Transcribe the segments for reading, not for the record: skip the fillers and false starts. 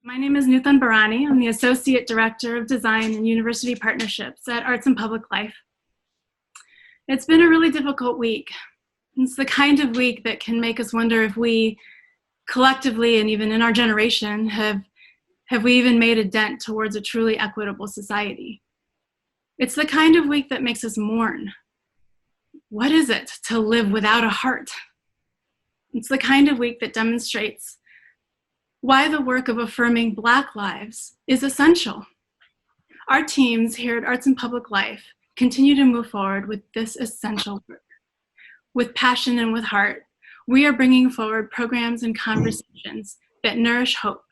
My name is Nuthan Barani. I'm the Associate Director of Design and University Partnerships at Arts and Public Life. It's been a really difficult week. It's the kind of week that can make us wonder if we collectively and even in our generation have we even made a dent towards a truly equitable society. It's the kind of week that makes us mourn. What is it to live without a heart? It's the kind of week that demonstrates why the work of affirming Black lives is essential. Our teams here at Arts and Public Life continue to move forward with this essential work. With passion and with heart, we are bringing forward programs and conversations that nourish hope,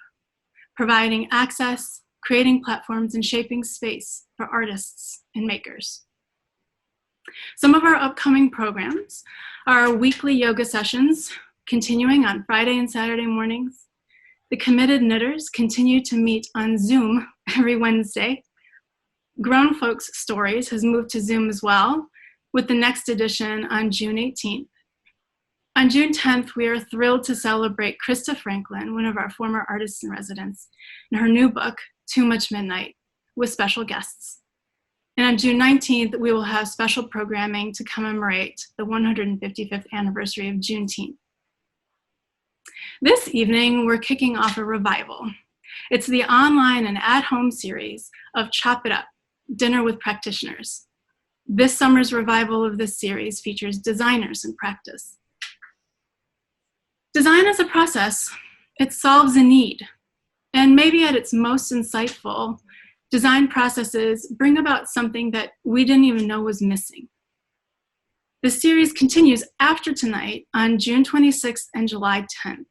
providing access, creating platforms, and shaping space for artists and makers. Some of our upcoming programs are our weekly yoga sessions, continuing on Friday and Saturday mornings. The Committed Knitters continue to meet on Zoom every Wednesday. Grown Folks Stories has moved to Zoom as well, with the next edition on June 18th. On June 10th, we are thrilled to celebrate Krista Franklin, one of our former artists in residence, and her new book, Too Much Midnight, with special guests. And on June 19th, we will have special programming to commemorate the 155th anniversary of Juneteenth. This evening, we're kicking off a revival. It's the online and at-home series of Chop It Up, Dinner with Practitioners. This summer's revival of this series features designers in practice. Design is a process. It solves a need. And maybe at its most insightful, design processes bring about something that we didn't even know was missing. The series continues after tonight on June 26th and July 10th.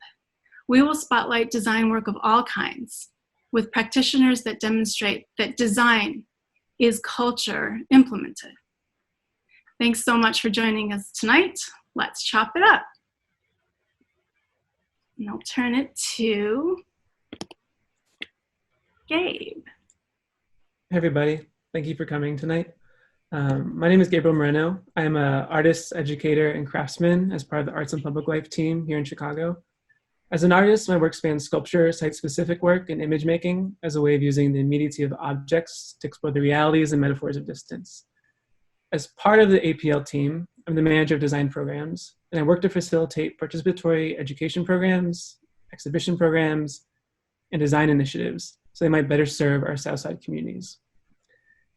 We will spotlight design work of all kinds with practitioners that demonstrate that design is culture implemented. Thanks so much for joining us tonight. Let's chop it up. And I'll turn it to Gabe. Hey everybody, thank you for coming tonight. My name is Gabriel Moreno. I am an artist, educator, and craftsman as part of the Arts and Public Life team here in Chicago. As an artist, my work spans sculpture, site-specific work, and image making as a way of using the immediacy of objects to explore the realities and metaphors of distance. As part of the APL team, I'm the manager of design programs, and I work to facilitate participatory education programs, exhibition programs, and design initiatives so they might better serve our Southside communities.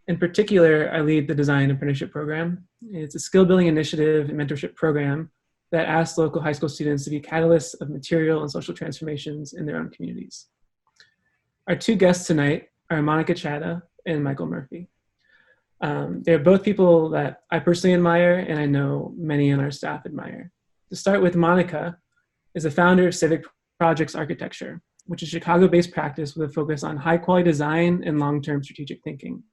In particular, I lead the Design Apprenticeship Program. It's a skill-building initiative and mentorship program that asks local high school students to be catalysts of material and social transformations in their own communities. Our two guests tonight are Monica Chadha and Michael Murphy. They're both people that I personally admire and I know many on our staff admire. To start with, Monica is the founder of Civic Projects Architecture, which is a Chicago-based practice with a focus on high-quality design and long-term strategic thinking.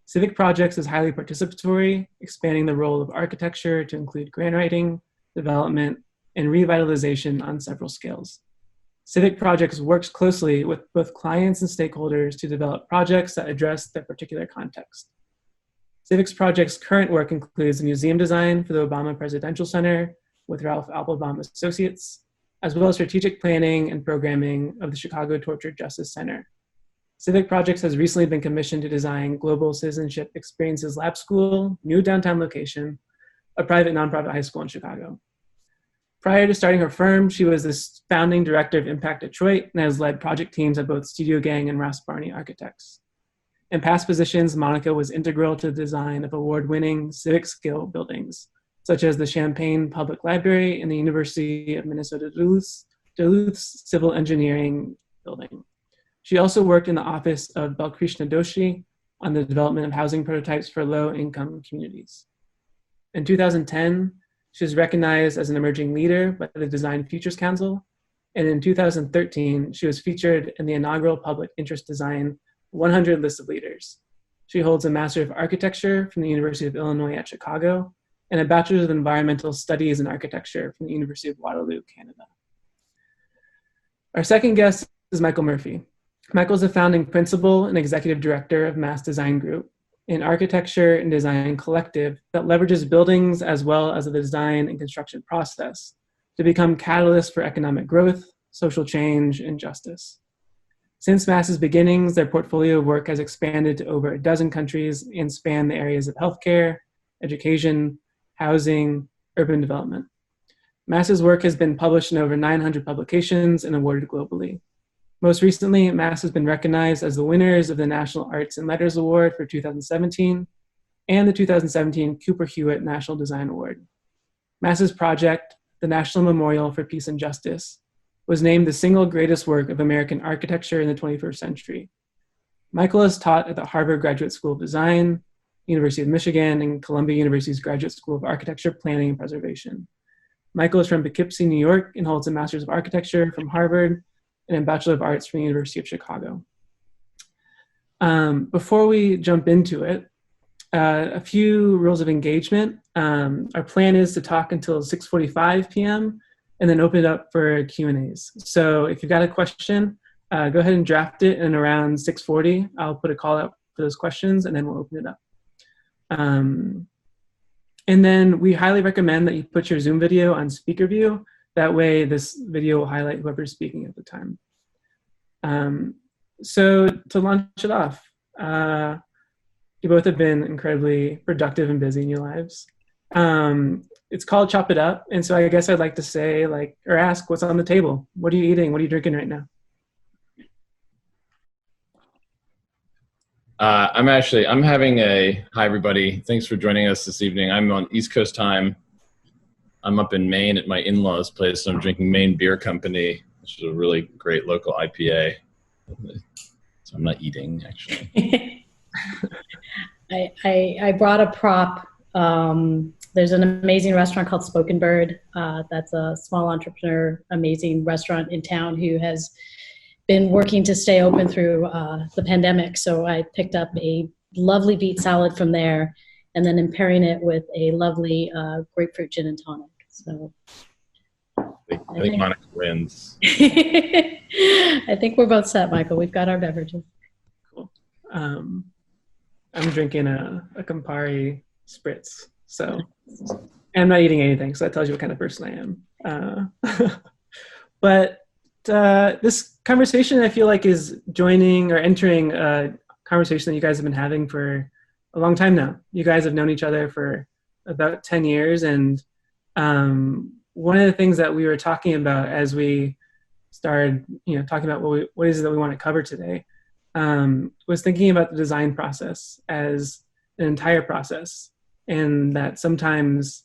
Civic Projects is highly participatory, expanding the role of architecture to include grant writing, development, and revitalization on several scales. Civic Projects works closely with both clients and stakeholders to develop projects that address their particular context. Civic Projects' current work includes museum design for the Obama Presidential Center with Ralph Applebaum Associates, as well as strategic planning and programming of the Chicago Torture Justice Center. Civic Projects has recently been commissioned to design Global Citizenship Experiences Lab School, new downtown location, a private nonprofit high school in Chicago. Prior to starting her firm, she was the founding director of Impact Detroit and has led project teams at both Studio Gang and Ross Barney Architects. In past positions, Monica was integral to the design of award-winning civic skill buildings, such as the Champaign Public Library and the University of Minnesota Duluth's Civil Engineering Building. She also worked in the office of Balkrishna Doshi on the development of housing prototypes for low-income communities. In 2010, she was recognized as an emerging leader by the Design Futures Council, and in 2013, she was featured in the inaugural Public Interest Design 100 list of leaders. She holds a Master of Architecture from the University of Illinois at Chicago and a Bachelor's of Environmental Studies in Architecture from the University of Waterloo, Canada. Our second guest is Michael Murphy. Michael is the founding principal and executive director of Mass Design Group, an architecture and design collective that leverages buildings as well as the design and construction process to become catalysts for economic growth, social change, and justice. Since Mass's beginnings, their portfolio of work has expanded to over a dozen countries and span the areas of healthcare, education, housing, urban development. Mass's work has been published in over 900 publications and awarded globally. Most recently, Mass has been recognized as the winners of the National Arts and Letters Award for 2017 and the 2017 Cooper Hewitt National Design Award. Mass's project, the National Memorial for Peace and Justice, was named the single greatest work of American architecture in the 21st century. Michael has taught at the Harvard Graduate School of Design, University of Michigan, and Columbia University's Graduate School of Architecture, Planning, and Preservation. Michael is from Poughkeepsie, New York, and holds a Master's of Architecture from Harvard and a Bachelor of Arts from the University of Chicago. Before we jump into it, a few rules of engagement. Our plan is to talk until 6:45 p.m. and then open it up for Q&As. So if you've got a question, go ahead and draft it, and around 6:40, I'll put a call out for those questions, and then we'll open it up. And then we highly recommend that you put your Zoom video on speaker view. That way this video will highlight whoever's speaking at the time. So to launch it off, you both have been incredibly productive and busy in your lives. It's called Chop It Up. And so I guess I'd like to say, or ask, what's on the table? What are you eating? What are you drinking right now? I'm having hi everybody. Thanks for joining us this evening. I'm on East Coast time. I'm up in Maine at my in-laws' place, and I'm drinking Maine Beer Company, which is a really great local IPA. So I'm not eating, actually. I brought a prop. There's an amazing restaurant called Spoken Bird. That's a small entrepreneur, amazing restaurant in town who has been working to stay open through the pandemic. So I picked up a lovely beet salad from there, and then I'm pairing it with a lovely grapefruit gin and tonic. So I think Monica wins. I think we're both set, Michael. We've got our beverages. Cool. I'm drinking a Campari Spritz. So I'm not eating anything, so that tells you what kind of person I am. But this conversation, I feel like, is joining or entering a conversation that you guys have been having for a long time now. You guys have known each other for about 10 years, and one of the things that we were talking about as we started, talking about what is it that we want to cover today, was thinking about the design process as an entire process, and that sometimes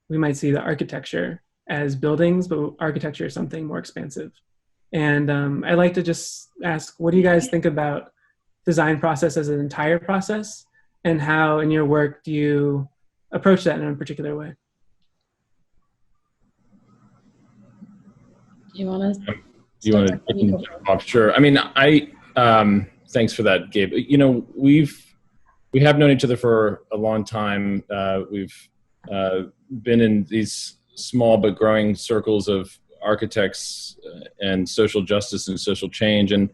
we might see the architecture as buildings, but architecture is something more expansive. And I'd like to just ask, what do you guys think about design process as an entire process, and how in your work do you approach that in a particular way? Do you want to? You want to jump off? Sure. I mean, thanks for that, Gabe. We have known each other for a long time. We've been in these small but growing circles of architects and social justice and social change, and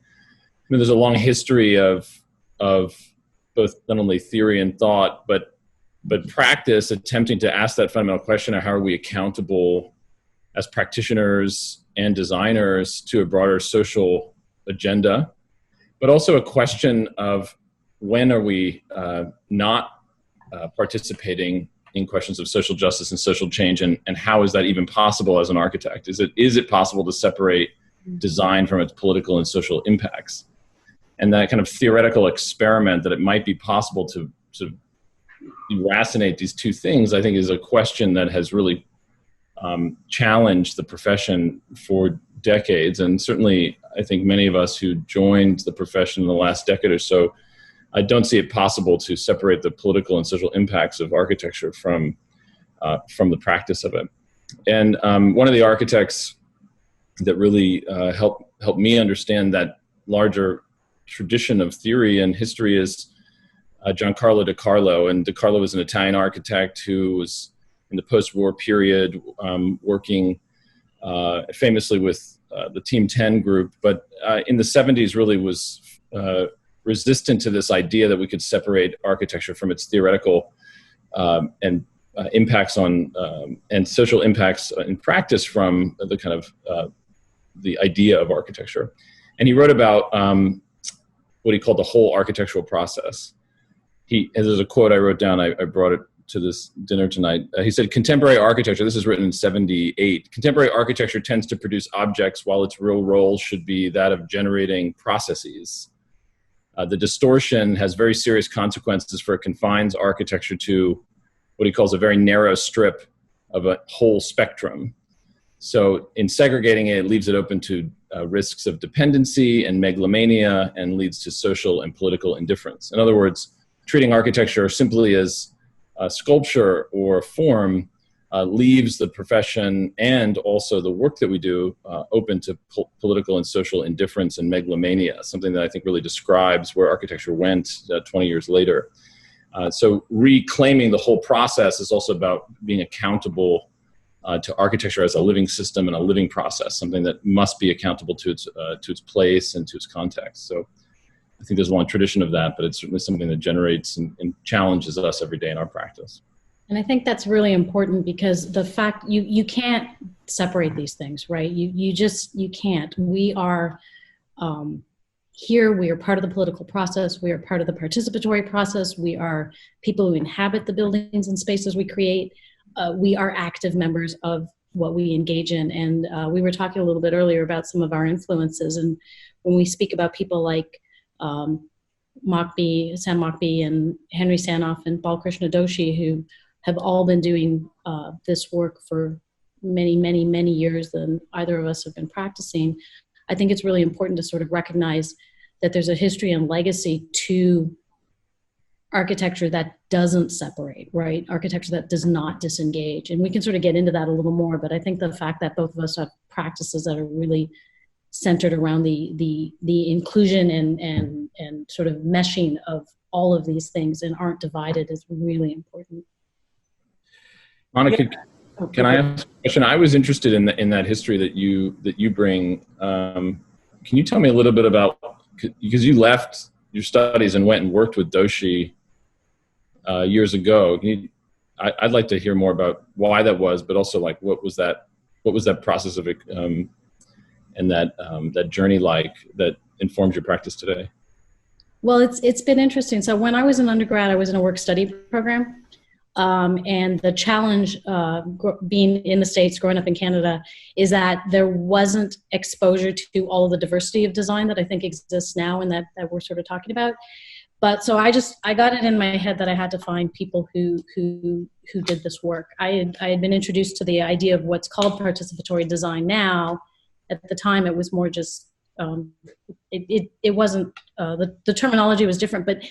there's a long history of both not only theory and thought, but practice, attempting to ask that fundamental question of how are we accountable as practitioners and designers to a broader social agenda, but also a question of when are we not participating in questions of social justice and social change, and how is that even possible as an architect? Is it possible to separate design from its political and social impacts? And that kind of theoretical experiment that it might be possible to sort of racinate these two things, I think, is a question that has really challenged the profession for decades. And certainly, I think many of us who joined the profession in the last decade or so, I don't see it possible to separate the political and social impacts of architecture from the practice of it. And one of the architects that really helped me understand that larger tradition of theory and history is Giancarlo De Carlo. And De Carlo was an Italian architect who was in the post-war period working famously with the Team 10 group, but in the 70s really was resistant to this idea that we could separate architecture from its theoretical and impacts on and social impacts in practice from the kind of the idea of architecture. And he wrote about what he called the whole architectural process. There's a quote I wrote down, I brought it to this dinner tonight. He said, contemporary architecture, this is written in 78, contemporary architecture tends to produce objects while its real role should be that of generating processes. The distortion has very serious consequences for it confines architecture to what he calls a very narrow strip of a whole spectrum. So in segregating it, it leaves it open to risks of dependency and megalomania and leads to social and political indifference. In other words, treating architecture simply as sculpture or form leaves the profession and also the work that we do open to political and social indifference and megalomania, something that I think really describes where architecture went 20 years later. So reclaiming the whole process is also about being accountable to architecture as a living system and a living process, something that must be accountable to its place and to its context. So I think there's a long tradition of that, but it's certainly something that generates and challenges us every day in our practice. And I think that's really important because the fact you can't separate these things, right? You can't. We are here, we are part of the political process, we are part of the participatory process, we are people who inhabit the buildings and spaces we create. We are active members of what we engage in. And we were talking a little bit earlier about some of our influences. And when we speak about people like Sam Mockbee and Henry Sanoff and Balkrishna Doshi, who have all been doing this work for many, many, many years than either of us have been practicing, I think it's really important to sort of recognize that there's a history and legacy to architecture that doesn't separate, right? Architecture that does not disengage. And we can sort of get into that a little more, but I think the fact that both of us have practices that are really centered around the inclusion and sort of meshing of all of these things and aren't divided is really important. Monica, can I ask a question? I was interested in that history that you bring. Can you tell me a little bit about, because you left your studies and went and worked with Doshi years ago. I'd like to hear more about why that was, but also like what was that process of it and that journey like that informs your practice today? Well, it's been interesting. So when I was an undergrad, I was in a work study program. And the challenge being in the States, growing up in Canada, is that there wasn't exposure to all of the diversity of design that I think exists now and that we're sort of talking about. But so I got it in my head that I had to find people who did this work. I had been introduced to the idea of what's called participatory design now. At the time, it was more just, it wasn't, the terminology was different, but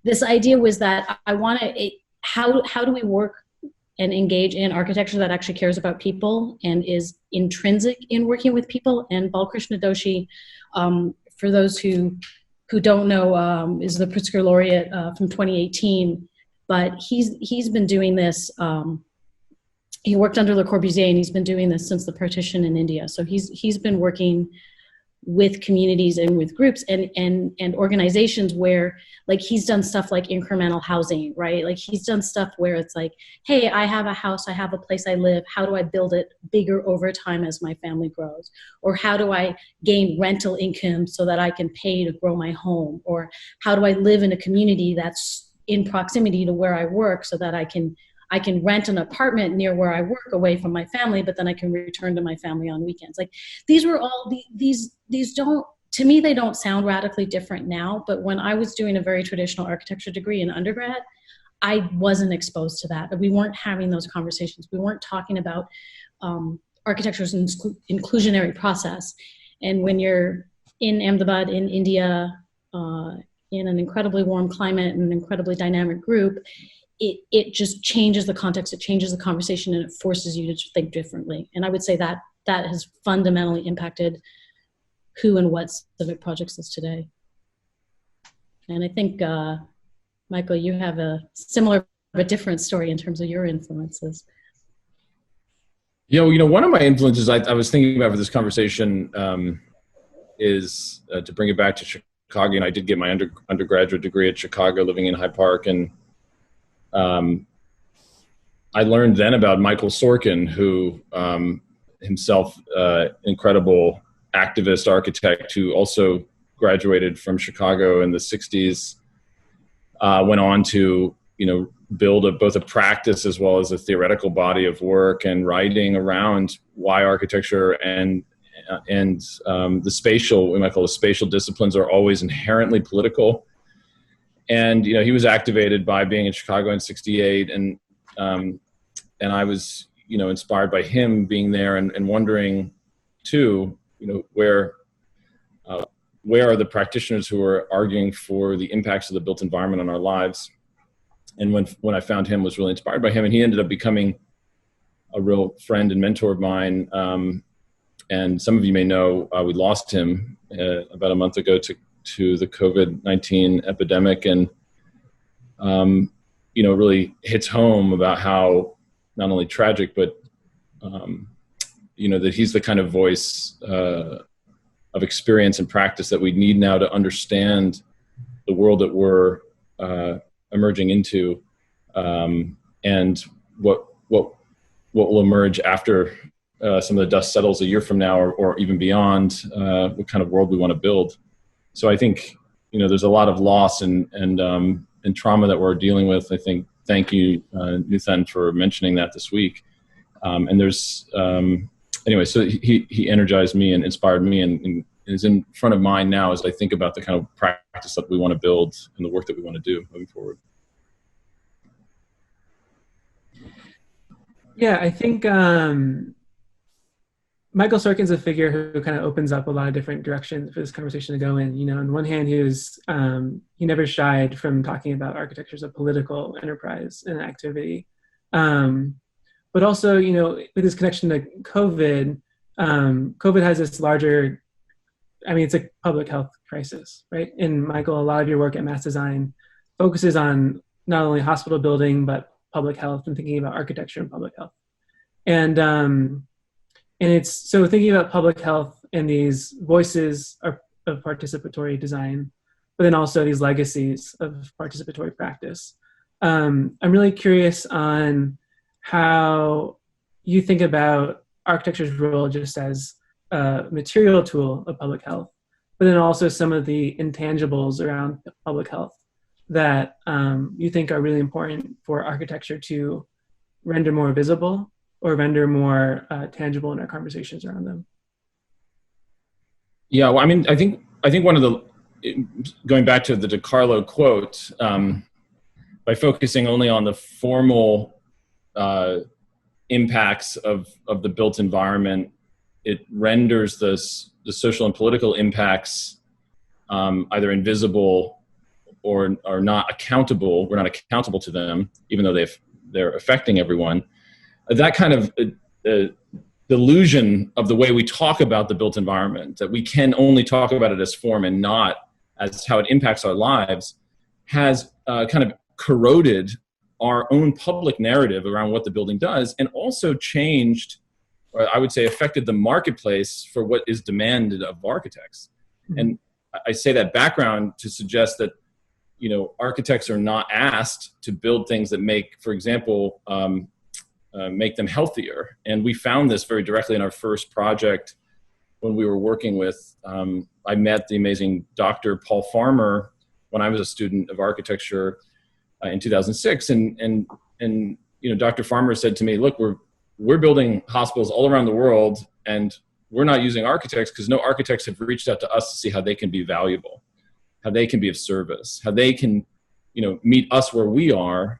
this idea was that I want to, how do we work and engage in architecture that actually cares about people and is intrinsic in working with people? And Balkrishna Doshi, for those who don't know, is the Pritzker laureate from 2018, but he's been doing this. He worked under Le Corbusier, and he's been doing this since the partition in India. So he's been working with communities and with groups and organizations where, like, he's done stuff like incremental housing, right? Like, he's done stuff where it's like, hey, I have a house, I have a place I live, how do I build it bigger over time as my family grows? Or how do I gain rental income so that I can pay to grow my home? Or how do I live in a community that's in proximity to where I work so that I can rent an apartment near where I work away from my family, but then I can return to my family on weekends. Like, these were all, these don't, to me, they don't sound radically different now, but when I was doing a very traditional architecture degree in undergrad, I wasn't exposed to that. We weren't having those conversations. We weren't talking about architecture's inclusionary process. And when you're in Ahmedabad, in India, in an incredibly warm climate and an incredibly dynamic group, it just changes the context, it changes the conversation, and it forces you to think differently. And I would say that has fundamentally impacted who and what Civic Projects is today. And I think, Michael, you have a similar but different story in terms of your influences. You know, one of my influences I was thinking about for this conversation is to bring it back to Chicago. And I did get my undergraduate degree at Chicago, living in Hyde Park, and I learned then about Michael Sorkin, who himself incredible activist architect who also graduated from Chicago in the 60s, went on to, build both a practice as well as a theoretical body of work and writing around why architecture and the spatial, we might call the spatial disciplines, are always inherently political. And he was activated by being in Chicago in '68, and I was inspired by him being there and wondering too, where are the practitioners who are arguing for the impacts of the built environment on our lives. And when I found him, was really inspired by him, and he ended up becoming a real friend and mentor of mine. And some of you may know we lost him about a month ago to the COVID-19 epidemic, and it really hits home about how not only tragic, but that he's the kind of voice of experience and practice that we need now to understand the world that we're emerging into, and what will emerge after some of the dust settles a year from now, or even beyond, what kind of world we want to build. So I think there's a lot of loss and trauma that we're dealing with. I think, thank you, Nuthan, for mentioning that this week. And there's anyway, so he energized me and inspired me, and is in front of mine now as I think about the kind of practice that we want to build and the work that we want to do moving forward. Yeah, I think Michael Sorkin's a figure who kind of opens up a lot of different directions for this conversation to go in. On one hand, he never shied from talking about architecture as a political enterprise and activity. But also, with his connection to COVID, COVID has this larger, it's a public health crisis, right? And Michael, a lot of your work at Mass Design focuses on not only hospital building, but public health and thinking about architecture and public health. And it's, so thinking about public health and these voices of participatory design, but then also these legacies of participatory practice. I'm really curious on how you think about architecture's role just as a material tool of public health, but then also some of the intangibles around public health that you think are really important for architecture to render more visible or render more tangible in our conversations around them. Yeah, well, I think one of the, going back to the DiCarlo quote, by focusing only on the formal impacts of the built environment, it renders the social and political impacts either invisible or are not accountable. We're not accountable to them, even though they're affecting everyone. That kind of delusion of the way we talk about the built environment, that we can only talk about it as form and not as how it impacts our lives, has kind of corroded our own public narrative around what the building does, and also changed, or I would say affected the marketplace for what is demanded of architects. Mm-hmm. And I say that background to suggest that, architects are not asked to build things that make, for example, make them healthier. And we found this very directly in our first project when we were working with, I met the amazing Dr. Paul Farmer when I was a student of architecture in 2006. And Dr. Farmer said to me, look, we're building hospitals all around the world, and we're not using architects because no architects have reached out to us to see how they can be valuable, how they can be of service, how they can, meet us where we are,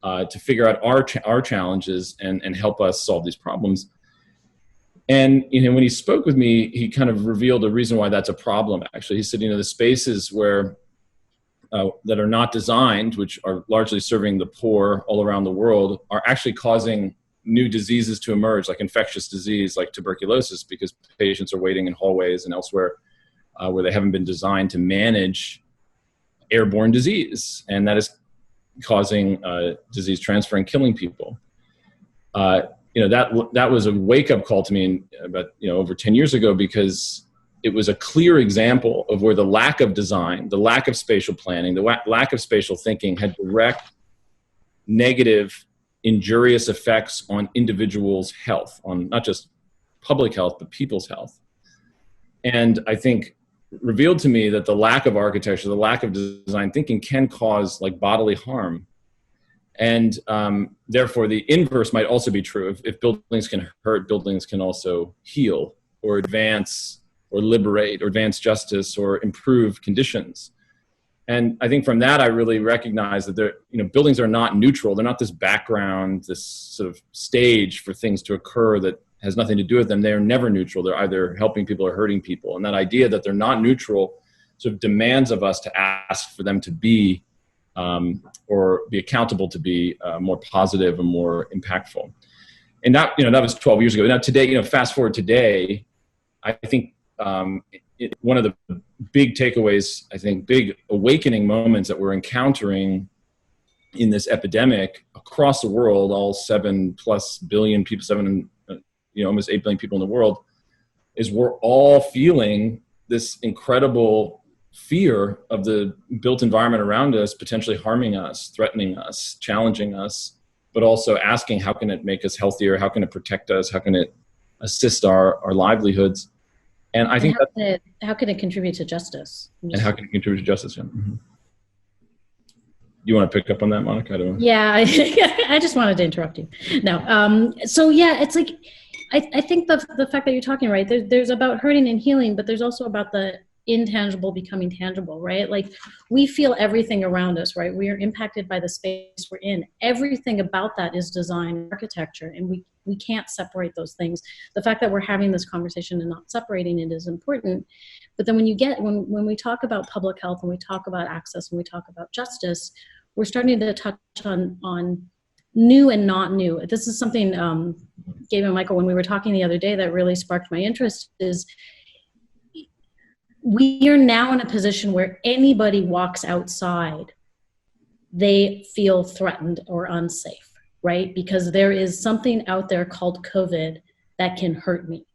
to figure out our challenges and help us solve these problems. And when he spoke with me, he kind of revealed a reason why that's a problem. Actually, he said, the spaces where that are not designed, which are largely serving the poor all around the world, are actually causing new diseases to emerge, like infectious disease, like tuberculosis, because patients are waiting in hallways and elsewhere where they haven't been designed to manage airborne disease, and that is causing disease transfer and killing people. That was a wake-up call to me about over 10 years ago, because it was a clear example of where the lack of design, the lack of spatial planning, the lack of spatial thinking had direct negative, injurious effects on individuals' health, on not just public health, but people's health. And I think revealed to me that the lack of architecture, the lack of design thinking can cause like bodily harm. And therefore the inverse might also be true. If buildings can hurt, buildings can also heal or advance or liberate or advance justice or improve conditions. And I think from that, I really recognize that buildings are not neutral. They're not this background, this sort of stage for things to occur that has nothing to do with them. They're never neutral. They're either helping people or hurting people. And that idea that they're not neutral sort of demands of us to ask for them to be, or be accountable to be more positive and more impactful. And that was 12 years ago. Now today, fast forward today, I think one of the big takeaways, I think big awakening moments that we're encountering in this epidemic across the world, all 7+ billion people, almost 8 billion people in the world, is we're all feeling this incredible fear of the built environment around us, potentially harming us, threatening us, challenging us, but also asking, how can it make us healthier? How can it protect us? How can it assist our livelihoods? And I think how can it contribute to justice? And how can it contribute to justice? Yeah. Mm-hmm. You want to pick up on that, Monica? I don't know. Yeah, I just wanted to interrupt you. No. So yeah, it's like, I think the fact that you're talking, right, there's about hurting and healing, but there's also about the intangible becoming tangible, right? Like we feel everything around us, right? We are impacted by the space we're in. Everything about that is design architecture, and we can't separate those things. The fact that we're having this conversation and not separating it is important. But then when we talk about public health, and we talk about access, and we talk about justice, we're starting to touch on new and not new. This is something, Gabe and Michael, when we were talking the other day, that really sparked my interest, is we are now in a position where anybody walks outside, they feel threatened or unsafe, right? Because there is something out there called COVID that can hurt me.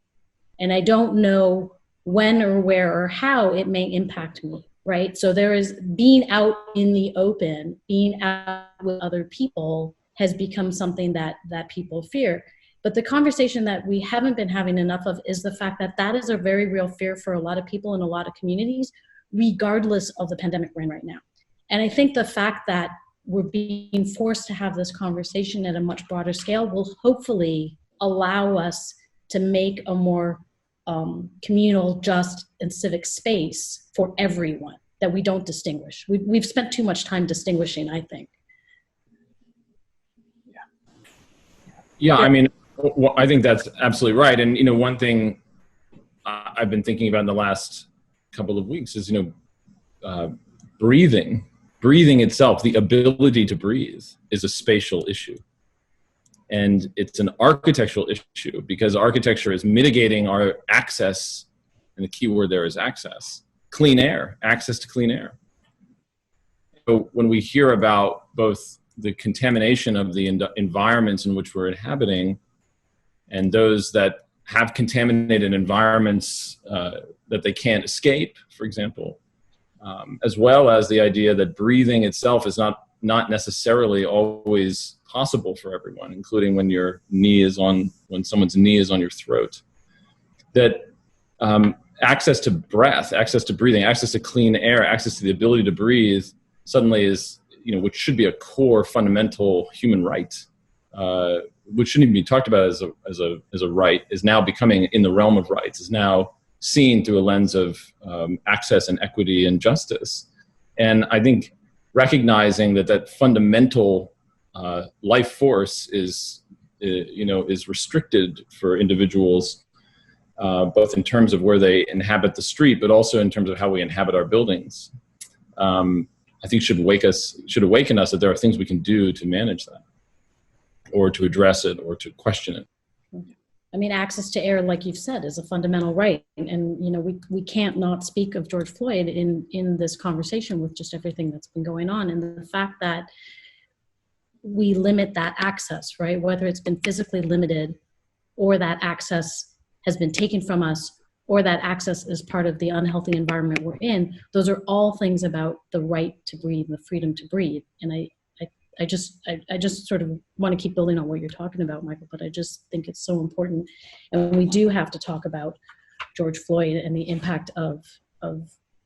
And I don't know when or where or how it may impact me, right? So there is being out in the open, being out with other people has become something that people fear. But the conversation that we haven't been having enough of is the fact that that is a very real fear for a lot of people in a lot of communities, regardless of the pandemic we're in right now. And I think the fact that we're being forced to have this conversation at a much broader scale will hopefully allow us to make a more communal, just, and civic space for everyone, that we don't distinguish. We've spent too much time distinguishing, I think. Yeah, I mean, I think that's absolutely right. And, one thing I've been thinking about in the last couple of weeks is, breathing itself, the ability to breathe, is a spatial issue. And it's an architectural issue, because architecture is mitigating our access, and the key word there is access, clean air, access to clean air. So when we hear about both the contamination of the environments in which we're inhabiting, and those that have contaminated environments that they can't escape, for example, as well as the idea that breathing itself is not necessarily always possible for everyone, including when when someone's knee is on your throat. That access to breath, access to breathing, access to clean air, access to the ability to breathe suddenly is, which should be a core fundamental human right, which shouldn't even be talked about as a right, is now becoming in the realm of rights, is now seen through a lens of access and equity and justice. And I think recognizing that fundamental life force is restricted for individuals, both in terms of where they inhabit the street, but also in terms of how we inhabit our buildings. I think should awaken us that there are things we can do to manage that, or to address it, or to question it. I mean, access to air, like you've said, is a fundamental right. And we can't not speak of George Floyd in this conversation with just everything that's been going on. And the fact that we limit that access, right? Whether it's been physically limited, or that access has been taken from us, or that access is part of the unhealthy environment we're in, those are all things about the right to breathe, the freedom to breathe. And I just sort of want to keep building on what you're talking about, Michael, but I just think it's so important. And we do have to talk about George Floyd and the impact of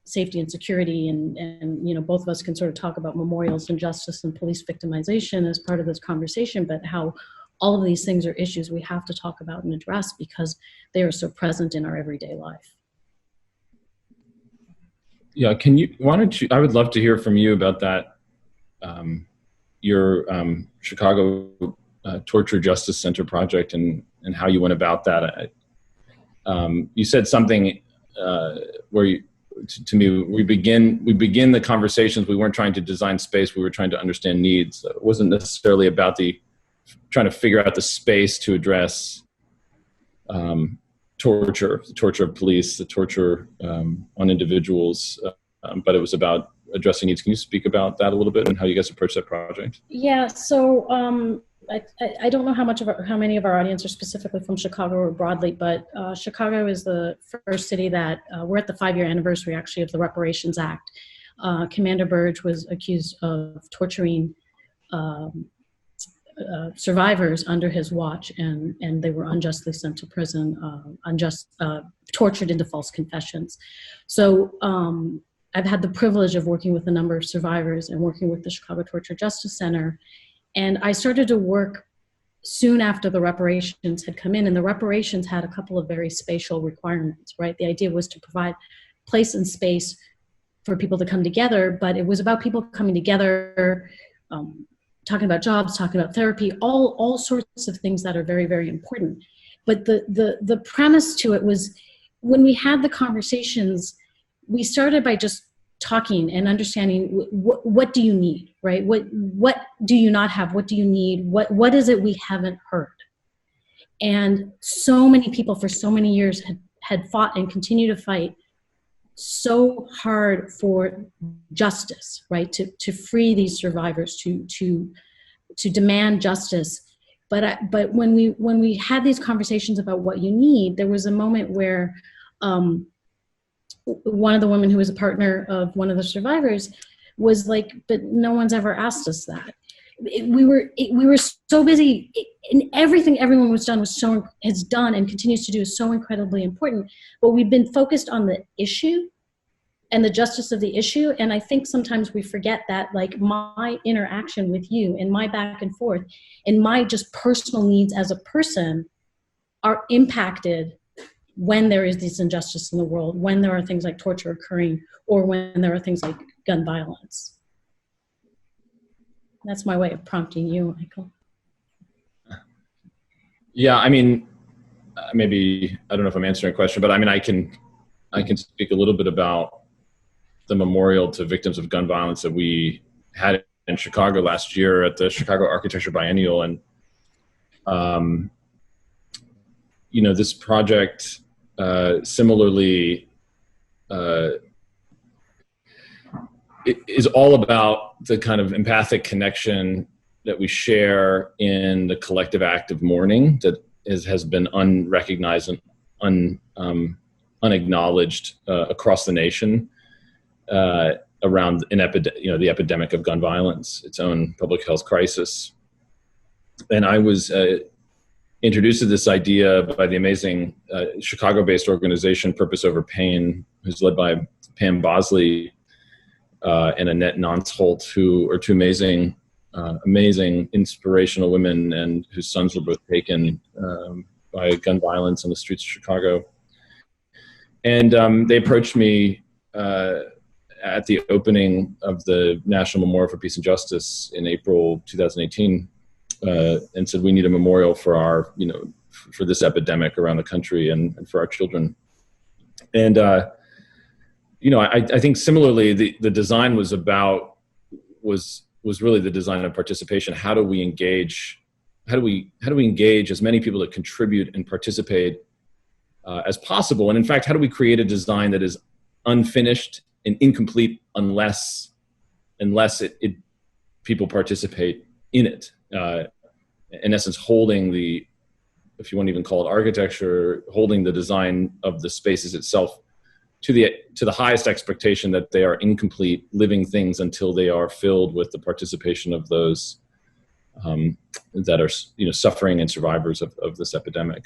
safety and security, and you know, both of us can sort of talk about memorials and justice and police victimization as part of this conversation, but how all of these things are issues we have to talk about and address because they are so present in our everyday life. Yeah, why don't you, I would love to hear from you about that, your Chicago Torture Justice Center project and how you went about that. You said something where you, to me, we begin the conversations. We weren't trying to design space. We were trying to understand needs. It wasn't necessarily about trying to figure out the space to address torture, the torture of police, the torture on individuals, but it was about addressing needs. Can you speak about that a little bit and how you guys approach that project? Yeah, so I don't know how many of our audience are specifically from Chicago or broadly, but Chicago is the first city that, we're at the 5-year anniversary actually of the Reparations Act. Commander Burge was accused of torturing survivors under his watch, and they were unjustly sent to prison, tortured into false confessions. So I've had the privilege of working with a number of survivors and working with the Chicago Torture Justice Center. And I started to work soon after the reparations had come in, and the reparations had a couple of very spatial requirements, right? The idea was to provide place and space for people to come together, but it was about people coming together, talking about jobs, talking about therapy, all sorts of things that are very, very important. But the premise to it was, when we had the conversations, we started by just talking and understanding what do you need, right? What do you not have? What do you need? What is it we haven't heard? And so many people for so many years had fought and continue to fight so hard for justice, right? To free these survivors, to demand justice. But when we had these conversations about what you need, there was a moment where one of the women who was a partner of one of the survivors was like, but no one's ever asked us that. We were so busy, and everything everyone has done and continues to do is so incredibly important. But we've been focused on the issue and the justice of the issue. And I think sometimes we forget that, like, my interaction with you and my back and forth and my just personal needs as a person are impacted when there is this injustice in the world, when there are things like torture occurring, or when there are things like gun violence. That's my way of prompting you, Michael. Yeah, I mean, maybe, I don't know if I'm answering a question, but I mean, I can speak a little bit about the memorial to victims of gun violence that we had in Chicago last year at the Chicago Architecture Biennial. And, you know, this project similarly it is all about the kind of empathic connection that we share in the collective act of mourning that has been unrecognized and unacknowledged across the nation around the epidemic of gun violence, its own public health crisis. And I was introduced to this idea by the amazing Chicago-based organization Purpose Over Pain, who's led by Pam Bosley and Annette Nonsholt, who are two amazing, inspirational women, and whose sons were both taken by gun violence on the streets of Chicago. And they approached me at the opening of the National Memorial for Peace and Justice in April 2018, and said, we need a memorial for our, for this epidemic around the country and for our children. And, I think similarly, the design was really the design of participation. How do we engage as many people to contribute and participate as possible? And in fact, how do we create a design that is unfinished and incomplete unless people participate in it? In essence, holding the, if you want to even call it architecture, holding the design of the spaces itself to the highest expectation that they are incomplete living things until they are filled with the participation of those that are suffering and survivors of this epidemic.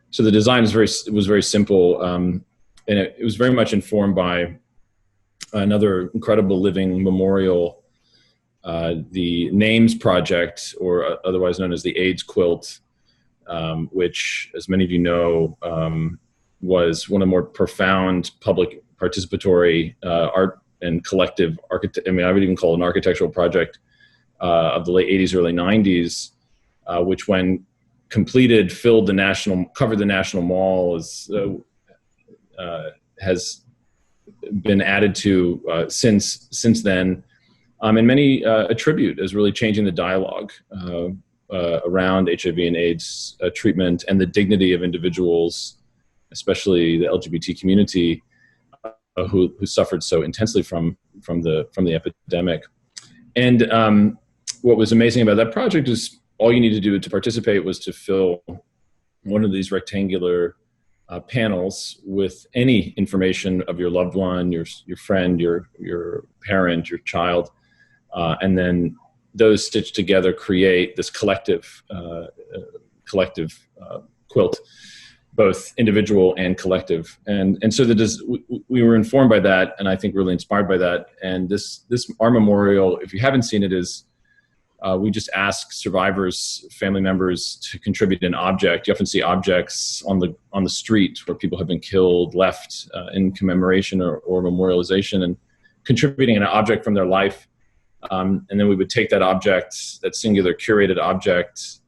so the design was very simple, and it was very much informed by another incredible living memorial, the Names Project, or otherwise known as the AIDS Quilt, which, as many of you know, was one of the more profound public participatory art and collective I would even call it an architectural project of the late 80s, early 90s, which when completed, covered the National Mall, has been added to since then, and many attribute as really changing the dialogue around HIV and AIDS treatment and the dignity of individuals, especially the LGBT community, who suffered so intensely from the epidemic. And what was amazing about that project is all you need to do to participate was to fill one of these rectangular panels with any information of your loved one, your friend, your parent, your child, and then those stitched together create this collective quilt, both individual and collective. And so we were informed by that, and I think really inspired by that. And our memorial, if you haven't seen it, is we just ask survivors, family members, to contribute an object. You often see objects on the street where people have been killed, left in commemoration or memorialization, and contributing an object from their life. And then we would take that object, that singular curated object,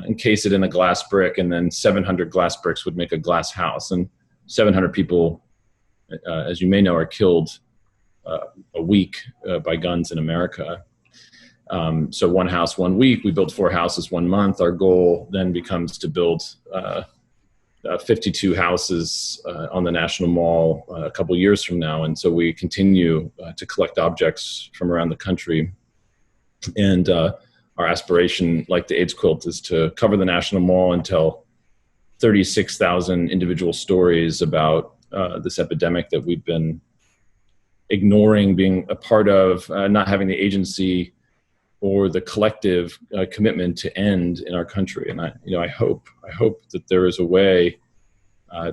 encase it in a glass brick, and then 700 glass bricks would make a glass house. And 700 people, as you may know, are killed a week by guns in America. So one house, 1 week. We build 4 houses 1 month. Our goal then becomes to build 52 houses on the National Mall a couple years from now. And so we continue to collect objects from around the country. And our aspiration, like the AIDS Quilt, is to cover the National Mall and tell 36,000 individual stories about this epidemic that we've been ignoring being a part of, not having the agency or the collective commitment to end in our country. And I hope that there is a way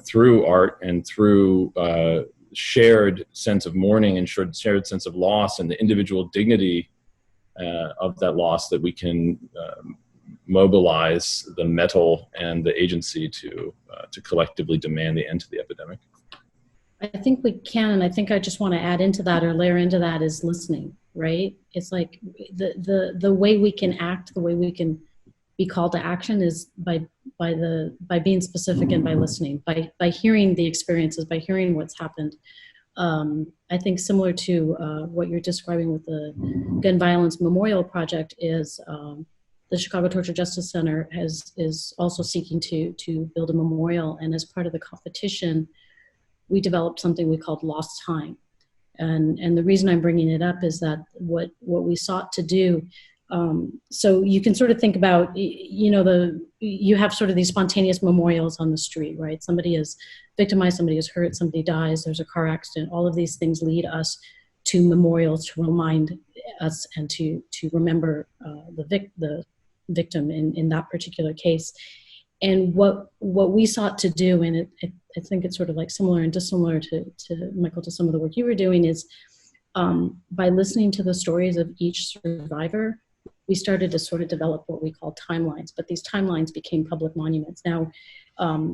through art and through shared sense of mourning and shared sense of loss and the individual dignity of that loss, that we can mobilize the metal and the agency to collectively demand the end to the epidemic. I think we can, and I think I just want to add into that or layer into that is listening, right? It's like the way we can act, the way we can be called to action is by being specific and by listening, by hearing the experiences, by hearing what's happened. I think similar to what you're describing with the Gun Violence Memorial Project is the Chicago Torture Justice Center is also seeking to build a memorial, and as part of the competition, we developed something we called Lost Time. And the reason I'm bringing it up is that what we sought to do, so you can sort of think about, you have sort of these spontaneous memorials on the street, right? Somebody is victimized, somebody is hurt, somebody dies, there's a car accident. All of these things lead us to memorials to remind us and to remember the victim in that particular case. And what we sought to do, and I think it's sort of like similar and dissimilar to Michael, to some of the work you were doing, is by listening to the stories of each survivor, we started to sort of develop what we call timelines, but these timelines became public monuments. Now,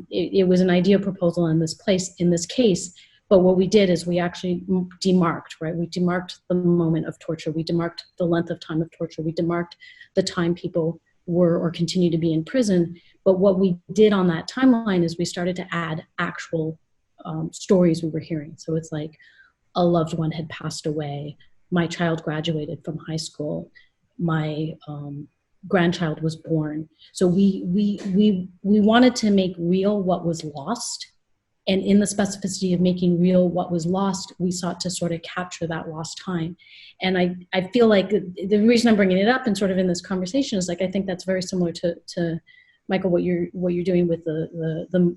it was an idea proposal in this case, but what we did is we actually demarked, right? We demarked the moment of torture. We demarked the length of time of torture. We demarked the time people were or continue to be in prison. But what we did on that timeline is we started to add actual stories we were hearing. So it's like a loved one had passed away. My child graduated from high school. My grandchild was born. So we wanted to make real what was lost. And in the specificity of making real what was lost, we sought to sort of capture that lost time. And I feel like the reason I'm bringing it up and sort of in this conversation is like, I think that's very similar to Michael, what you're doing with the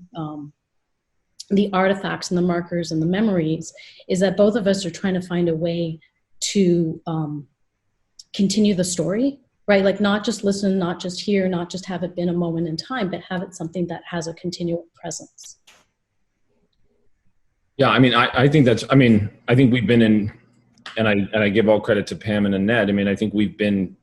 artifacts and the markers and the memories, is that both of us are trying to find a way to continue the story right? Like not just listen, not just hear, not just have it been a moment in time, but have it something that has a continual presence. Yeah, I mean, I think that's, I mean, I think we've been in, and I give all credit to Pam and Annette. I mean, I think we've been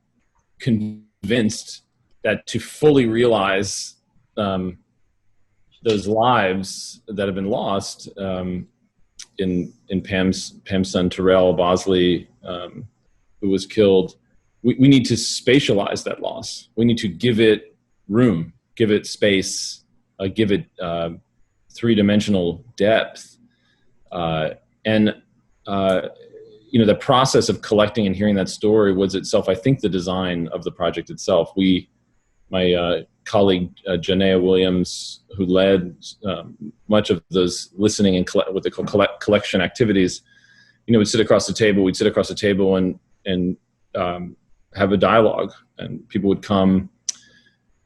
convinced that to fully realize those lives that have been lost in Pam's son Terrell Bosley, who was killed, we need to spatialize that loss. We need to give it room, give it space, give it three-dimensional depth. You know, the process of collecting and hearing that story was itself, I think, the design of the project itself. My colleague, Janea Williams, who led much of those listening and what they call collection activities, you know, we'd sit across the table and have a dialogue, and people would come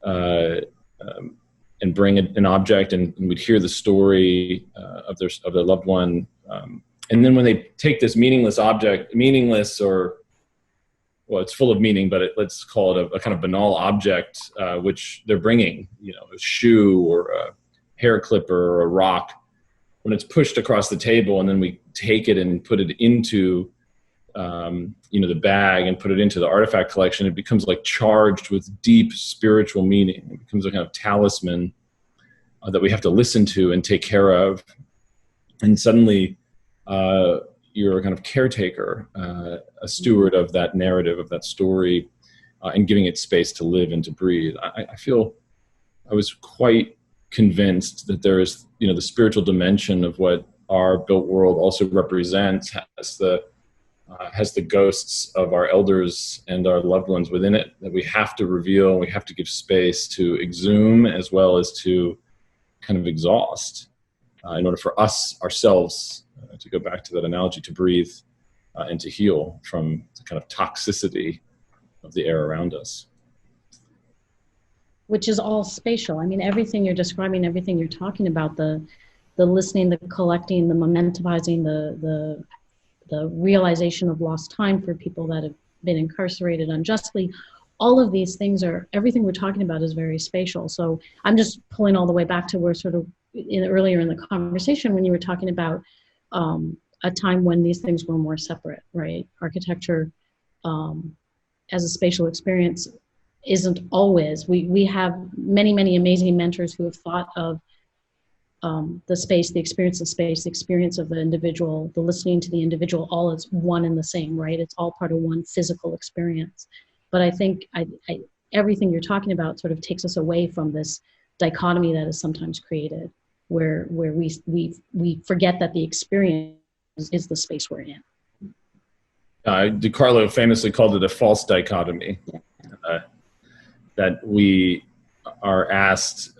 and bring an object, and we'd hear the story of their loved one. And then when they take this meaningless object, well, it's full of meaning, but let's call it a kind of banal object, which they're bringing, you know, a shoe or a hair clipper or a rock, when it's pushed across the table and then we take it and put it into, you know, the bag and put it into the artifact collection, it becomes like charged with deep spiritual meaning. It becomes a kind of talisman that we have to listen to and take care of. And suddenly, you're a kind of caretaker, a steward of that narrative, of that story, and giving it space to live and to breathe. I was quite convinced that there is, you know, the spiritual dimension of what our built world also represents has the ghosts of our elders and our loved ones within it, that we have to reveal, we have to give space to exhume as well as to kind of exhaust in order for us ourselves, to go back to that analogy, to breathe and to heal from the kind of toxicity of the air around us. Which is all spatial. I mean, everything you're describing, everything you're talking about, the listening, the collecting, the momentumizing, the realization of lost time for people that have been incarcerated unjustly, all of these things everything we're talking about is very spatial. So I'm just pulling all the way back to where sort of earlier in the conversation when you were talking about a time when these things were more separate, right? Architecture as a spatial experience isn't always. We have many amazing mentors who have thought of the space, the experience of space, the experience of the individual, the listening to the individual, all as one and the same, right? It's all part of one physical experience. But I think everything you're talking about sort of takes us away from this dichotomy that is sometimes created, where we forget that the experience is the space we're in. DiCarlo famously called it a false dichotomy. Yeah. That we are asked,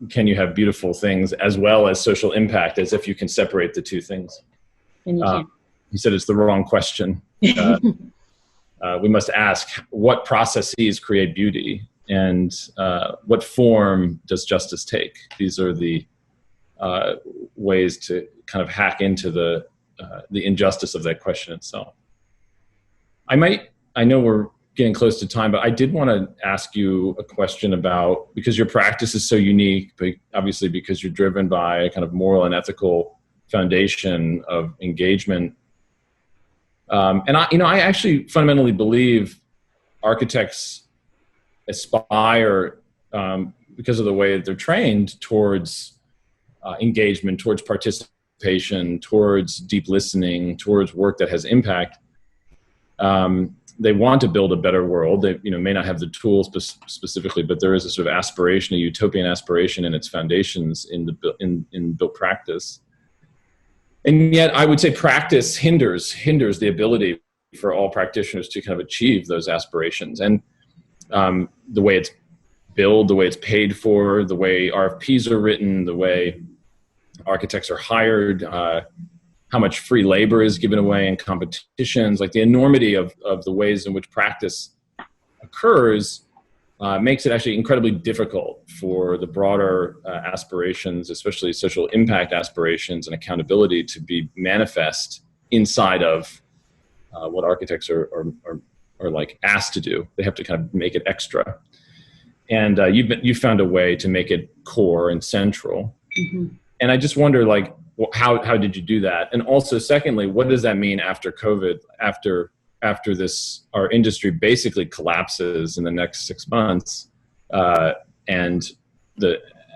can you have beautiful things as well as social impact, as if you can separate the two things? And you can't. He said it's the wrong question. We must ask, what processes create beauty, and what form does justice take? These are the ways to kind of hack into the injustice of that question itself. I know we're getting close to time, but I did want to ask you a question about, because your practice is so unique, but obviously because you're driven by a kind of moral and ethical foundation of engagement. And I actually fundamentally believe architects aspire, because of the way that they're trained, towards engagement, towards participation, towards deep listening, towards work that has impact. They want to build a better world. They, may not have the tools specifically, but there is a sort of aspiration, a utopian aspiration in its foundations in built practice. And yet I would say practice hinders the ability for all practitioners to kind of achieve those aspirations. And the way it's billed, the way it's paid for, the way RFPs are written, the way architects are hired, how much free labor is given away in competitions, like the enormity of the ways in which practice occurs makes it actually incredibly difficult for the broader aspirations, especially social impact aspirations and accountability, to be manifest inside of what architects are are like asked to do. They have to kind of make it extra. And you found a way to make it core and central. Mm-hmm. And I just wonder, like, how did you do that? And also, secondly, what does that mean after COVID? After this, our industry basically collapses in the next 6 months, and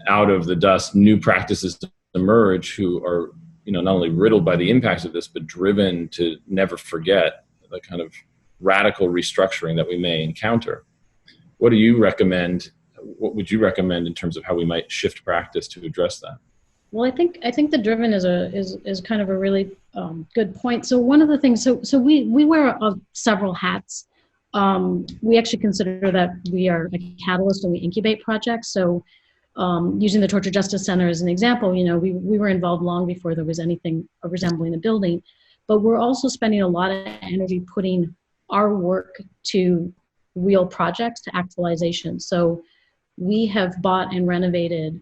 out of the dust, new practices emerge who are, not only riddled by the impacts of this, but driven to never forget the kind of radical restructuring that we may encounter. What do you recommend? What would you recommend in terms of how we might shift practice to address that? Well, I think the driven is kind of a really good point. So one of the things, so we wear several hats. We actually consider that we are a catalyst and we incubate projects. So using the Torture Justice Center as an example, we were involved long before there was anything resembling a building, but we're also spending a lot of energy putting our work to real projects, to actualization. So we have bought and renovated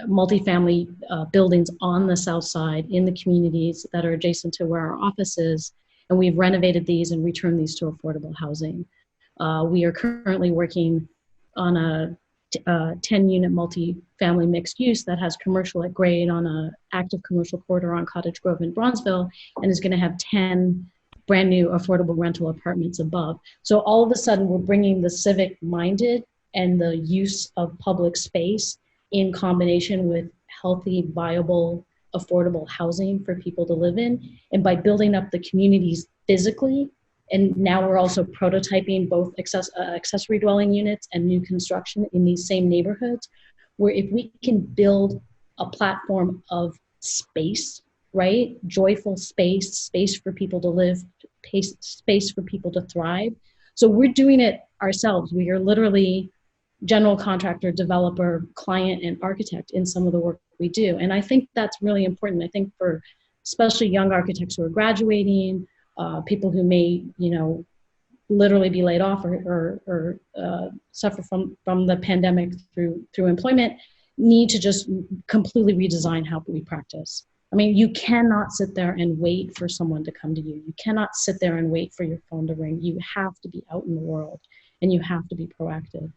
multifamily buildings on the south side in the communities that are adjacent to where our office is, and we've renovated these and returned these to affordable housing. We are currently working on a 10-unit multifamily mixed use that has commercial at grade on an active commercial corridor on Cottage Grove in Bronzeville, and is going to have 10 brand new affordable rental apartments above. So all of a sudden we're bringing the civic minded and the use of public space in combination with healthy, viable, affordable housing for people to live in. And by building up the communities physically, and now we're also prototyping both accessory dwelling units and new construction in these same neighborhoods, where if we can build a platform of space, right? Joyful space for people to live, space for people to thrive. So we're doing it ourselves. We are literally general contractor, developer, client, and architect in some of the work we do. And I think that's really important. I think for especially young architects who are graduating, people who may, literally be laid off or suffer from the pandemic through employment, need to just completely redesign how we practice. I mean, you cannot sit there and wait for someone to come to you. You cannot sit there and wait for your phone to ring. You have to be out in the world, and you have to be proactive.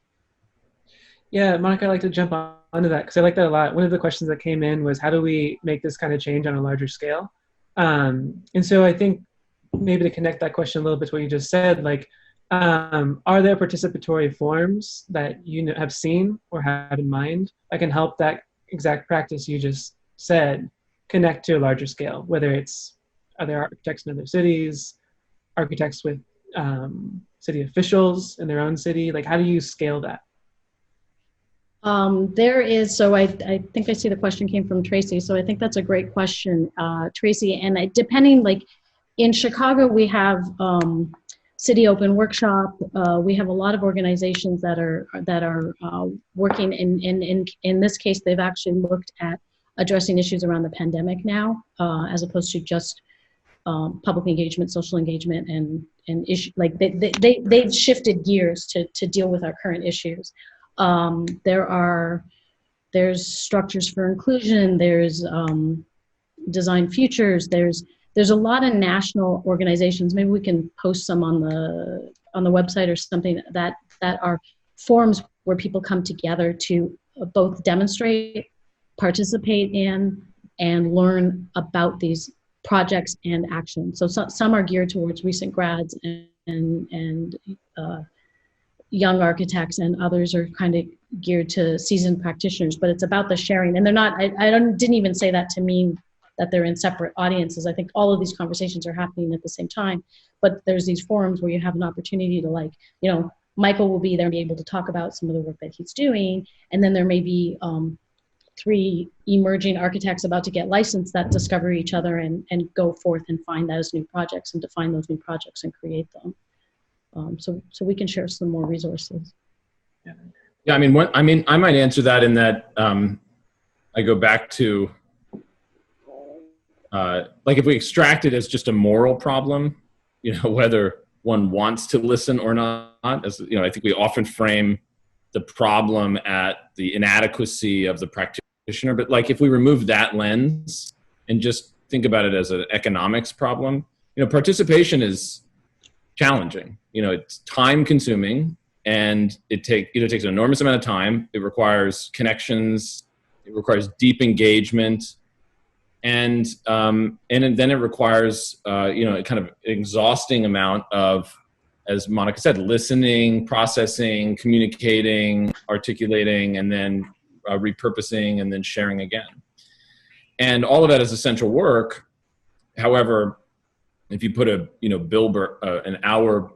Yeah, Monica, I'd like to jump onto that because I like that a lot. One of the questions that came in was, how do we make this kind of change on a larger scale? And so I think maybe to connect that question a little bit to what you just said, like, are there participatory forms that you have seen or have in mind that can help that exact practice you just said connect to a larger scale? Whether it's, are there architects in other cities, architects with city officials in their own city? Like, how do you scale that? There is, so I think I see the question came from Tracy. So I think that's a great question, Tracy. And depending, like in Chicago, we have City Open Workshop. We have a lot of organizations that are working in this case, they've actually looked at addressing issues around the pandemic now, as opposed to just public engagement, social engagement, and issue, like they've shifted gears to deal with our current issues. There's structures for inclusion, there's design futures, there's a lot of national organizations. Maybe we can post some on the website or something that are forums where people come together to both demonstrate, participate in, and learn about these projects and actions. So some are geared towards recent grads and young architects, and others are kind of geared to seasoned practitioners, but it's about the sharing. And they're not, didn't even say that to mean that they're in separate audiences. I think all of these conversations are happening at the same time, but there's these forums where you have an opportunity to Michael will be there and be able to talk about some of the work that he's doing. And then there may be 3 emerging architects about to get licensed that discover each other and go forth and find those new projects and define those new projects and create them. So we can share some more resources. Yeah, I might answer that in that I go back to like if we extract it as just a moral problem, whether one wants to listen or not, as I think we often frame the problem at the inadequacy of the practitioner. But like if we remove that lens and just think about it as an economics problem, participation is challenging. It's time consuming, and it takes an enormous amount of time. It requires connections. It requires deep engagement. And then it requires, a kind of exhausting amount of, as Monica said, listening, processing, communicating, articulating, and then repurposing, and then sharing again. And all of that is essential work. However, if you put a an hour,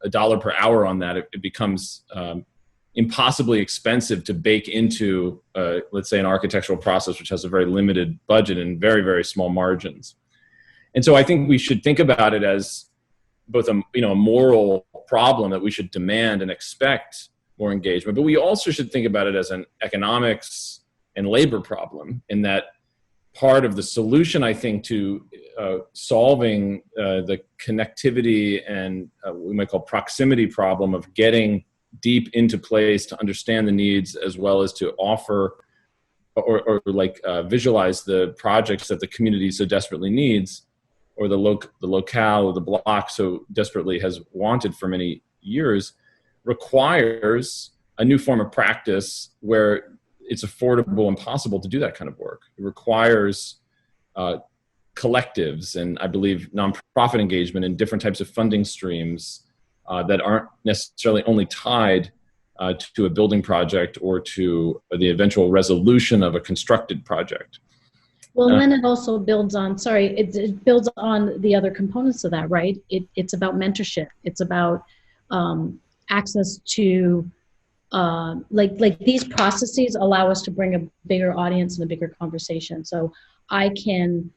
$1 per hour on that, it becomes impossibly expensive to bake into, let's say, an architectural process which has a very limited budget and very, very small margins. And so I think we should think about it as both a moral problem that we should demand and expect more engagement, but we also should think about it as an economics and labor problem, in that part of the solution, I think, to solving the connectivity and we might call proximity problem of getting deep into place to understand the needs, as well as to offer or visualize the projects that the community so desperately needs, or the locale or the block so desperately has wanted for many years, requires a new form of practice where it's affordable and possible to do that kind of work. It requires collectives and, I believe, nonprofit engagement in different types of funding streams that aren't necessarily only tied to a building project or to the eventual resolution of a constructed project. Well, and then it also builds on, it builds on the other components of that, right? It's about mentorship. It's about access to, like these processes allow us to bring a bigger audience and a bigger conversation. So I can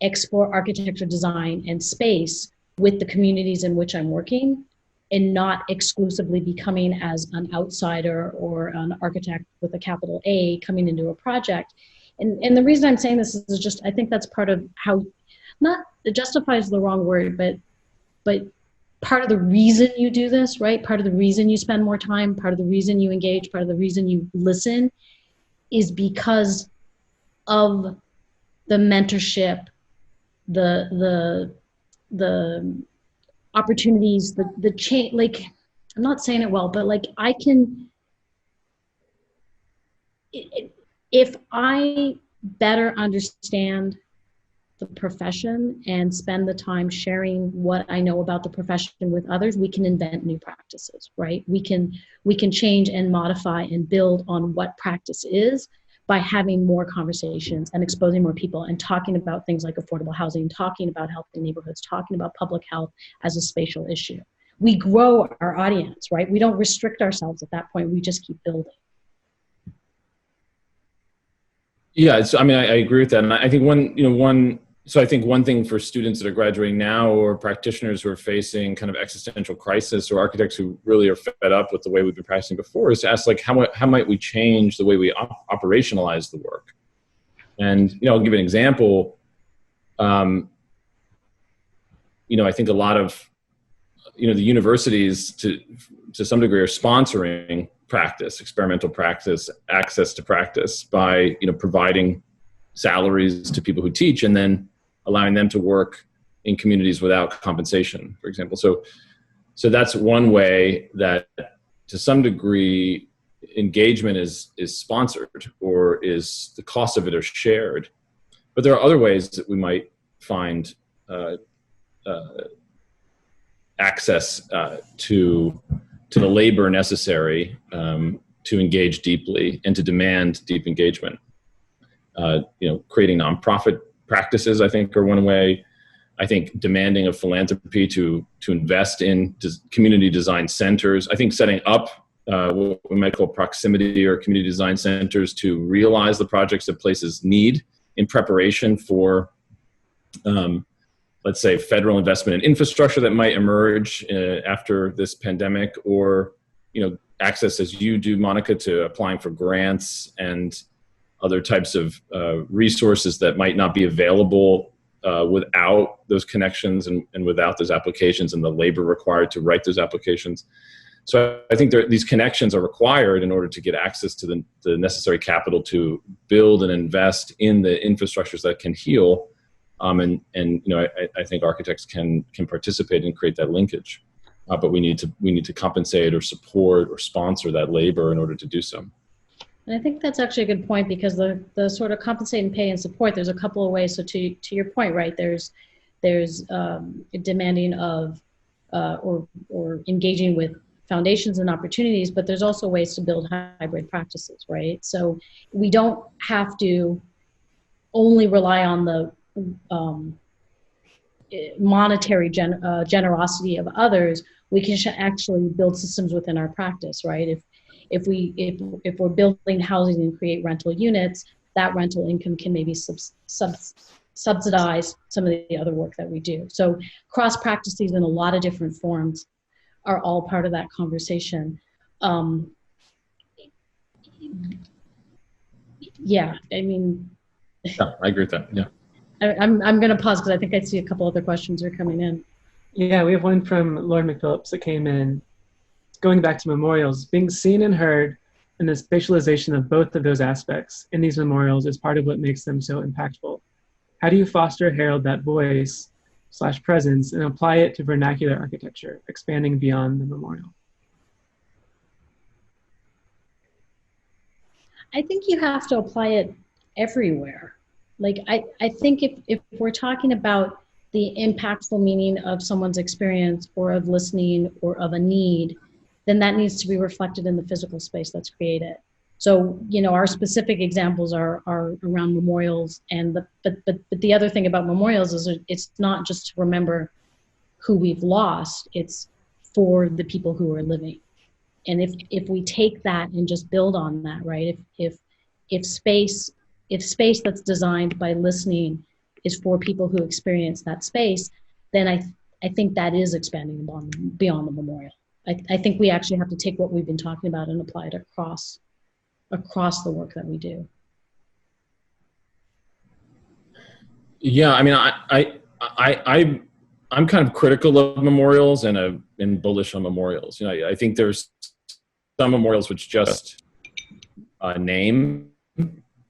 explore architecture, design, and space with the communities in which I'm working, and not exclusively becoming as an outsider or an architect with a capital A coming into a project. And the reason I'm saying this is just, I think that's part of how, not justify is the wrong word, but part of the reason you do this, right? Part of the reason you spend more time, part of the reason you engage, part of the reason you listen is because of the mentorship, the opportunities, the change, like, I'm not saying it well, but like I can, if I better understand the profession and spend the time sharing what I know about the profession with others, we can invent new practices, right? We can change and modify and build on what practice is by having more conversations and exposing more people and talking about things like affordable housing, talking about healthy neighborhoods, talking about public health as a spatial issue. We grow our audience, right? We don't restrict ourselves at that point. We just keep building. Yeah, so I mean, I agree with that, and I think one thing for students that are graduating now, or practitioners who are facing kind of existential crisis, or architects who really are fed up with the way we've been practicing before, is to ask, like, how might we change the way we operationalize the work? And I'll give an example. I think a lot of the universities to some degree are sponsoring practice, experimental practice, access to practice by providing salaries to people who teach, and then allowing them to work in communities without compensation, for example. So that's one way that, to some degree, engagement is sponsored, or is the cost of it are shared. But there are other ways that we might find access to the labor necessary to engage deeply and to demand deep engagement. Creating nonprofit practices, I think, are one way. I think demanding of philanthropy to invest in community design centers. I think setting up what we might call proximity or community design centers to realize the projects that places need in preparation for, let's say, federal investment in infrastructure that might emerge after this pandemic, or access, as you do, Monica, to applying for grants and other types of resources that might not be available without those connections and without those applications and the labor required to write those applications. So I think these connections are required in order to get access to the necessary capital to build and invest in the infrastructures that can heal. And I think architects can participate and create that linkage, but we need to compensate or support or sponsor that labor in order to do so. And I think that's actually a good point, because the sort of compensate and pay and support, there's a couple of ways. So to your point, right, there's demanding of or engaging with foundations and opportunities, but there's also ways to build hybrid practices, right? So we don't have to only rely on the monetary generosity of others. We can actually build systems within our practice, right? If we're building housing and create rental units, that rental income can maybe subsidize some of the other work that we do. So cross practices in a lot of different forms are all part of that conversation. Yeah, I mean. Yeah, I agree with that. Yeah. I'm going to pause because I think I see a couple other questions are coming in. Yeah, we have one from Lauren McPhillips that came in. Going back to memorials, being seen and heard and the spatialization of both of those aspects in these memorials is part of what makes them so impactful. How do you foster, herald that voice/presence and apply it to vernacular architecture, expanding beyond the memorial? I think you have to apply it everywhere. Like, I think if we're talking about the impactful meaning of someone's experience or of listening or of a need, then that needs to be reflected in the physical space that's created. So, our specific examples are around memorials, but the other thing about memorials is it's not just to remember who we've lost, it's for the people who are living. And if we take that and just build on that, right? If space that's designed by listening is for people who experience that space, then I think that is expanding beyond the memorial. I think we actually have to take what we've been talking about and apply it across the work that we do. Yeah, I mean, I'm kind of critical of memorials and bullish on memorials. I think there's some memorials which just name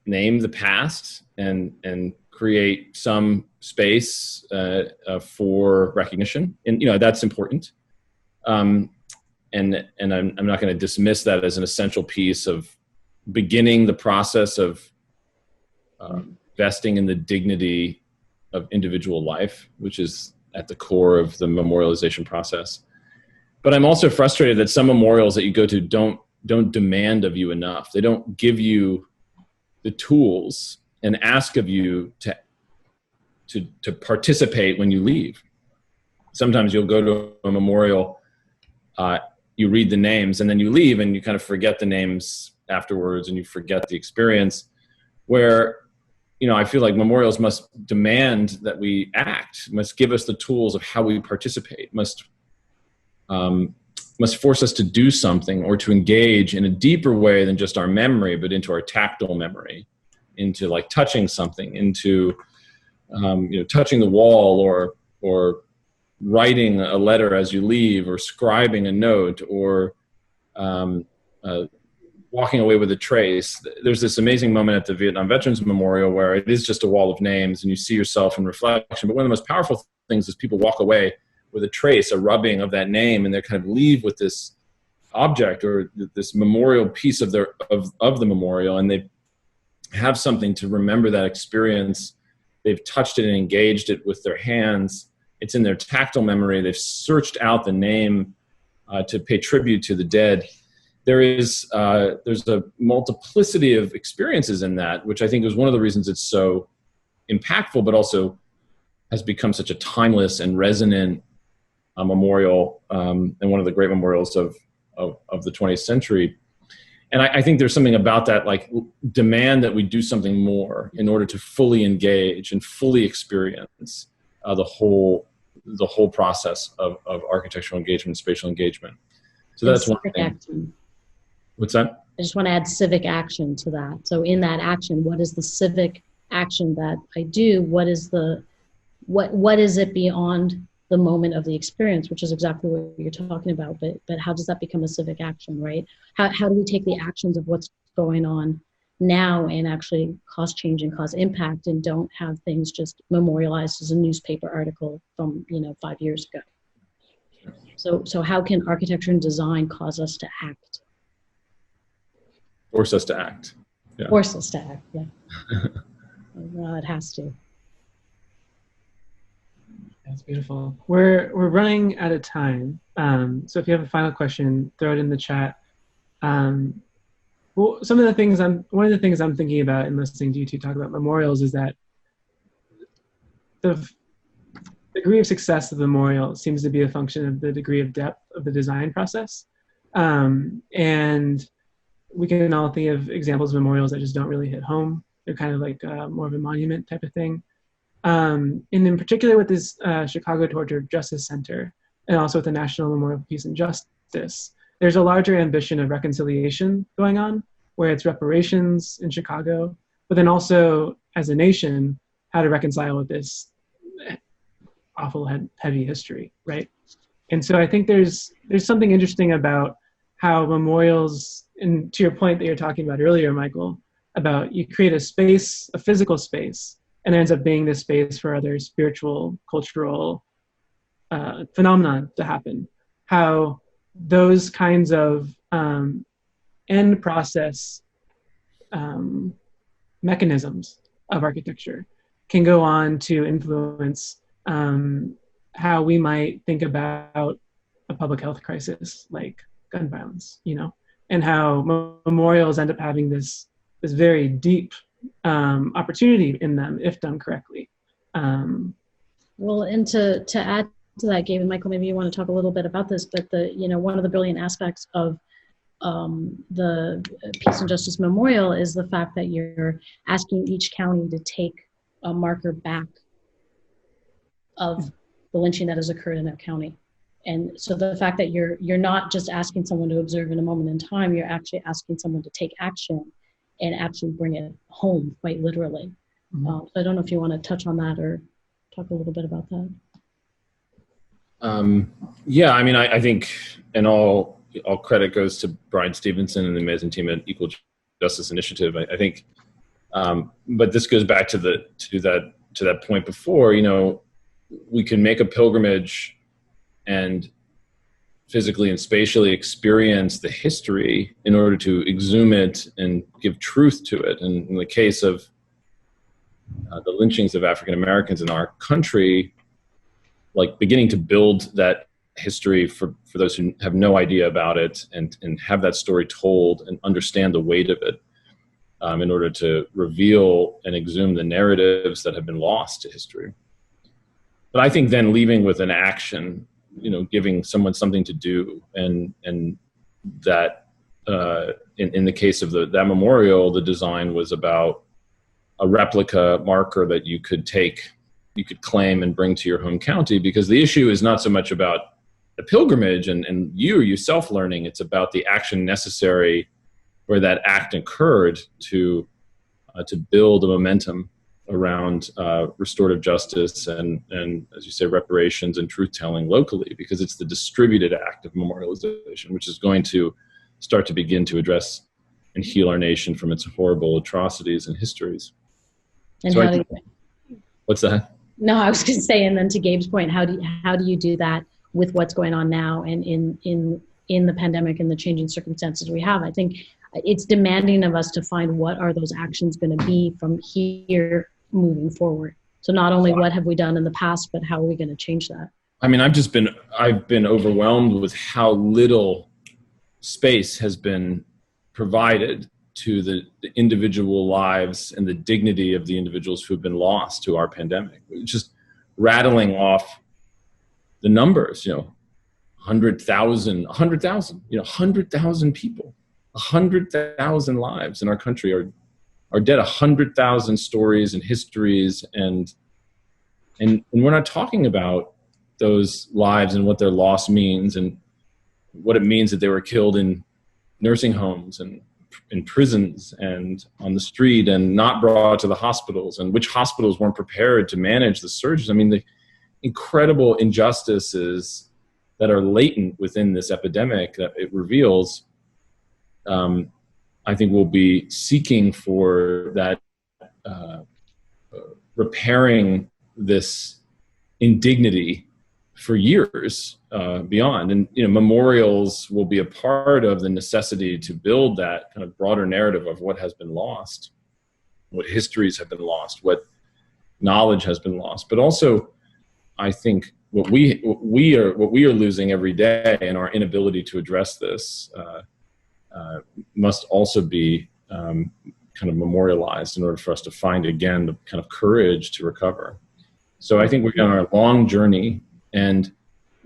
the past and create some space for recognition, and that's important. And I'm not going to dismiss that as an essential piece of beginning the process of vesting in the dignity of individual life, which is at the core of the memorialization process. But I'm also frustrated that some memorials that you go to don't demand of you enough. They don't give you the tools and ask of you to participate when you leave. Sometimes you'll go to a memorial, you read the names, and then you leave and you kind of forget the names afterwards and you forget the experience, where I feel like memorials must demand that we act, must give us the tools of how we participate, must force us to do something or to engage in a deeper way than just our memory, but into our tactile memory, into like touching something, into touching the wall, or writing a letter as you leave, or scribing a note, or walking away with a trace. There's this amazing moment at the Vietnam Veterans Memorial where it is just a wall of names and you see yourself in reflection. But one of the most powerful things is people walk away with a trace, a rubbing of that name, and they kind of leave with this object or this memorial piece of the memorial, and they have something to remember that experience. They've touched it and engaged it with their hands. It's in their tactile memory. They've searched out the name to pay tribute to the dead. There's a multiplicity of experiences in that, which I think is one of the reasons it's so impactful, but also has become such a timeless and resonant memorial, and one of the great memorials of the 20th century. And I think there's something about that, like, demand that we do something more in order to fully engage and fully experience the whole process of architectural engagement, spatial engagement. So that's one thing. Action. What's that? I just want to add civic action to that. So in that action, what is the civic action that I do? What is it beyond the moment of the experience, which is exactly what you're talking about, but how does that become a civic action, right? How do we take the actions of what's going on now and actually cause change and cause impact, and don't have things just memorialized as a newspaper article from 5 years ago. So how can architecture and design cause us to act? Force us to act. Yeah. Force us to act, yeah. Well, it has to. That's beautiful. We're running out of time. So if you have a final question, throw it in the chat. Well, one of the things I'm thinking about in listening to you two talk about memorials is that the degree of success of the memorial seems to be a function of the degree of depth of the design process. And we can all think of examples of memorials that just don't really hit home. They're kind of like more of a monument type of thing. And in particular with this Chicago Torture Justice Center, and also with the National Memorial for Peace and Justice, there's a larger ambition of reconciliation going on, where it's reparations in Chicago, but then also as a nation, how to reconcile with this awful heavy history, right? And so I think there's something interesting about how memorials, and to your point that you're talking about earlier, Michael, about you create a space, a physical space, and it ends up being this space for other spiritual, cultural phenomenon to happen. How those kinds of end process mechanisms of architecture can go on to influence how we might think about a public health crisis like gun violence, and how memorials end up having this very deep opportunity in them if done correctly. Well, and to add to that, Gabe and Michael, maybe you want to talk a little bit about this, but one of the brilliant aspects of the Peace and Justice Memorial is the fact that you're asking each county to take a marker back of the lynching that has occurred in their county. And so the fact that you're not just asking someone to observe in a moment in time, you're actually asking someone to take action and actually bring it home, quite literally. Mm-hmm. So I don't know if you want to touch on that or talk a little bit about that. Yeah, I mean, I think, and all credit goes to Brian Stevenson and the amazing team at Equal Justice Initiative. I think, but this goes back to that point before. We can make a pilgrimage and physically and spatially experience the history in order to exhume it and give truth to it. And in the case of the lynchings of African Americans in our country, like beginning to build that history for those who have no idea about it, and have that story told and understand the weight of it, in order to reveal and exhume the narratives that have been lost to history. But I think then leaving with an action, giving someone something to do, and that in the case of that memorial, the design was about a replica marker that you could claim and bring to your home county, because the issue is not so much about the pilgrimage and you yourself learning, it's about the action necessary where that act occurred to build a momentum around restorative justice and, as you say, reparations and truth-telling locally, because it's the distributed act of memorialization which is going to start to begin to address and heal our nation from its horrible atrocities and histories. And so what's that? No, I was going to say, and then to Gabe's point, how do you do that with what's going on now and in the pandemic and the changing circumstances we have? I think it's demanding of us to find what are those actions going to be from here moving forward. So not only what have we done in the past, but how are we going to change that? I mean, I've been overwhelmed with how little space has been provided to the individual lives and the dignity of the individuals who've been lost to our pandemic. Just rattling off the numbers, 100,000, 100,000 people, 100,000 lives in our country are dead, 100,000 stories and histories, and we're not talking about those lives and what their loss means and what it means that they were killed in nursing homes and in prisons and on the street and not brought to the hospitals, and which hospitals weren't prepared to manage the surges. I mean, the incredible injustices that are latent within this epidemic that it reveals. I think we'll be seeking for that, repairing this indignity for years beyond. And memorials will be a part of the necessity to build that kind of broader narrative of what has been lost, what histories have been lost, what knowledge has been lost. But also, I think what we are losing every day, and our inability to address this must also be kind of memorialized in order for us to find again the kind of courage to recover. So I think we're on our long journey, and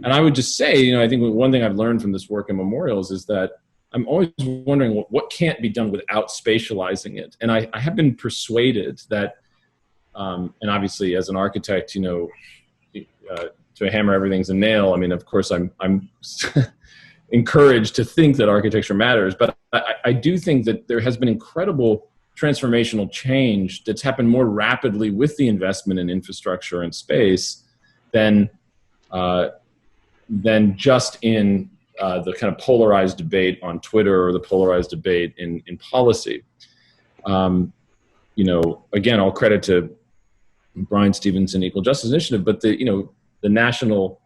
I would just say, I think one thing I've learned from this work in memorials is that I'm always wondering what can't be done without spatializing it. And I have been persuaded that, and obviously as an architect, to hammer everything's a nail. I mean, of course, I'm encouraged to think that architecture matters, but I do think that there has been incredible transformational change that's happened more rapidly with the investment in infrastructure and space than just in the kind of polarized debate on Twitter or the polarized debate in policy. Again, all credit to Brian Stevenson Equal Justice Initiative, but the national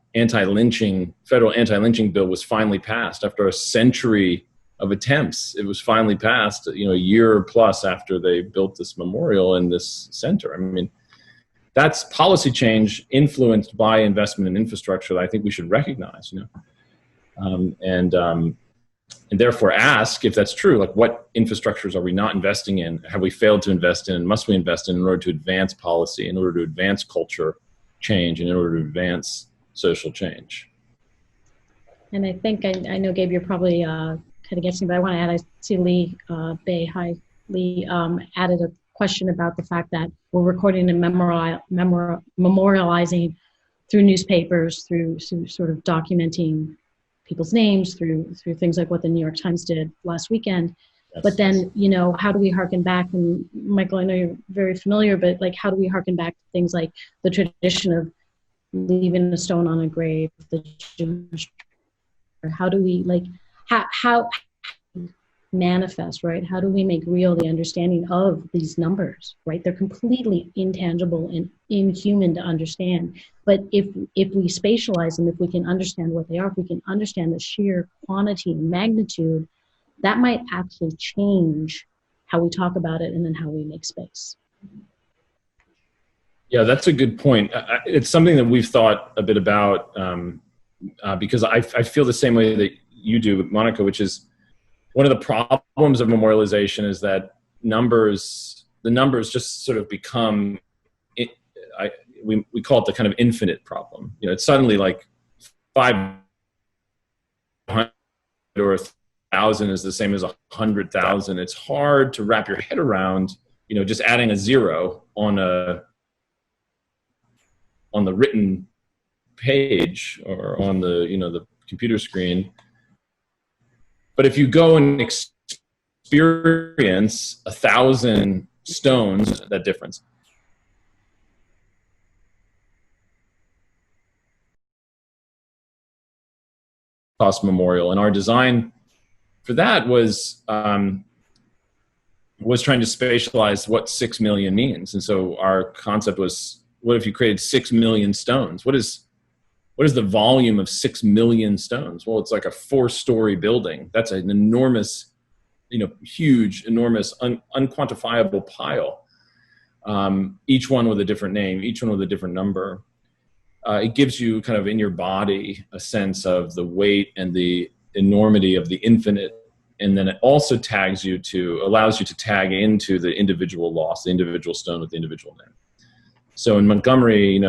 federal anti-lynching bill was finally passed after a century of attempts. It was finally passed, a year plus after they built this memorial and this center. I mean, that's policy change influenced by investment in infrastructure that I think we should recognize, and therefore ask if that's true, like what infrastructures are we not investing in? Have we failed to invest in? Must we invest in order to advance policy, in order to advance culture change, and in order to advance social change? And I think, I know, Gabe, you're probably kind of guessing, but I want to add, I see Lee Bay, hi, Lee, added a question about the fact that we're recording and memorializing through newspapers, through sort of documenting people's names, through things like what the New York Times did last weekend. Yes. But then, how do we harken back? And Michael, I know you're very familiar, but like, how do we harken back to things like the tradition of leaving a stone on a grave, the Jewish, or how do we how manifest, right? How do we make real the understanding of these numbers, right? They're completely intangible and inhuman to understand. But if we spatialize them, if we can understand what they are, if we can understand the sheer quantity and magnitude, that might actually change how we talk about it and then how we make space. Yeah, that's a good point. It's something that we've thought a bit about because I feel the same way that you do, Monica, which is one of the problems of memorialization is that the numbers just sort of become, we call it the kind of infinite problem. It's suddenly like 500 or 1,000 is the same as 100,000. It's hard to wrap your head around, just adding a zero on the written page or on the the computer screen. But if you go and experience 1,000 stones, that difference. Cost memorial, and our design for that was trying to spatialize what 6 million means. And so our concept was, what if you created 6 million stones? What is the volume of 6 million stones? Well, it's like a 4-story building. That's an enormous, huge, enormous, unquantifiable pile. Each one with a different name, each one with a different number. It gives you kind of in your body a sense of the weight and the enormity of the infinite. And then it also allows you to tag into the individual loss, the individual stone with the individual name. So in Montgomery,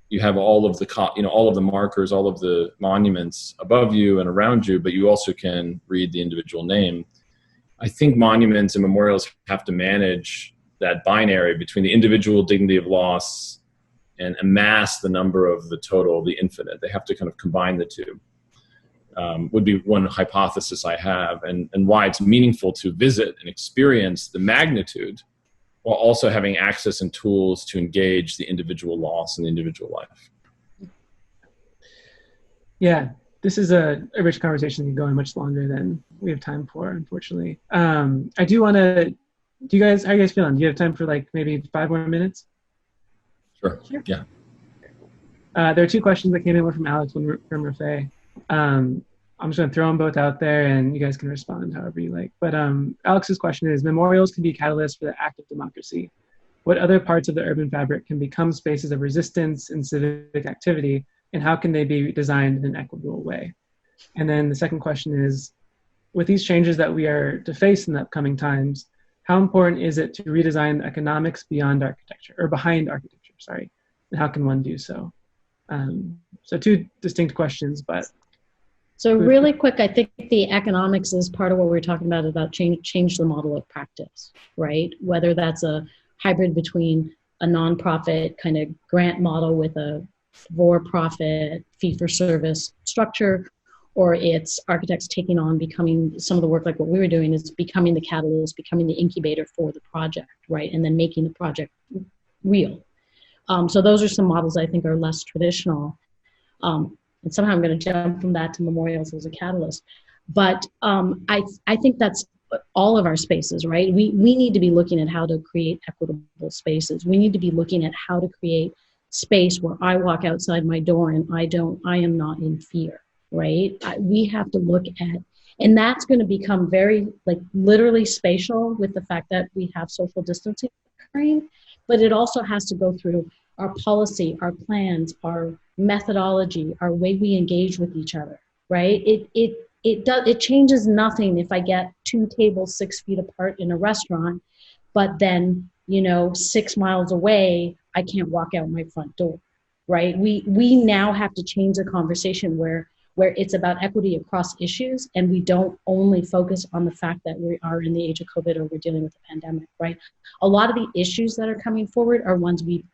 you have all of the markers, all of the monuments above you and around you, but you also can read the individual name. I think monuments and memorials have to manage that binary between the individual dignity of loss and amass the number of the total, the infinite. They have to kind of combine the two. Would be one hypothesis I have, and why it's meaningful to visit and experience the magnitude while also having access and tools to engage the individual loss and the individual life. Yeah, this is a rich conversation that can go on much longer than we have time for, unfortunately. I do want to, how are you guys feeling? Do you have time for like maybe 5 more minutes? Sure. Yeah. There are 2 questions that came in, one from Alex, one from Rafay. I'm just going to throw them both out there and you guys can respond however you like. But Alex's question is, memorials can be a catalyst for the act of democracy. What other parts of the urban fabric can become spaces of resistance and civic activity, and how can they be designed in an equitable way? And then the second question is, with these changes that we are to face in the upcoming times, how important is it to redesign the economics behind architecture, sorry, and how can one do so? So 2 distinct questions, but. So really quick, I think the economics is part of what we're talking about change the model of practice, right? Whether that's a hybrid between a nonprofit kind of grant model with a for-profit fee-for-service structure, or it's architects taking on becoming some of the work like what we were doing is becoming the catalyst, becoming the incubator for the project, right? And then making the project real. So those are some models I think are less traditional. And somehow I'm going to jump from that to memorials as a catalyst. But I think that's all of our spaces, right? We need to be looking at how to create equitable spaces. We need to be looking at how to create space where I walk outside my door and I am not in fear, right? We have to look at, and that's going to become very like literally spatial with the fact that we have social distancing occurring, but it also has to go through our policy, our plans, our methodology, our way we engage with each other, right? It changes nothing if I get 2 tables 6 feet apart in a restaurant, but then, 6 miles away, I can't walk out my front door, right? We now have to change the conversation where it's about equity across issues, and we don't only focus on the fact that we are in the age of COVID or we're dealing with a pandemic, right? A lot of the issues that are coming forward are ones we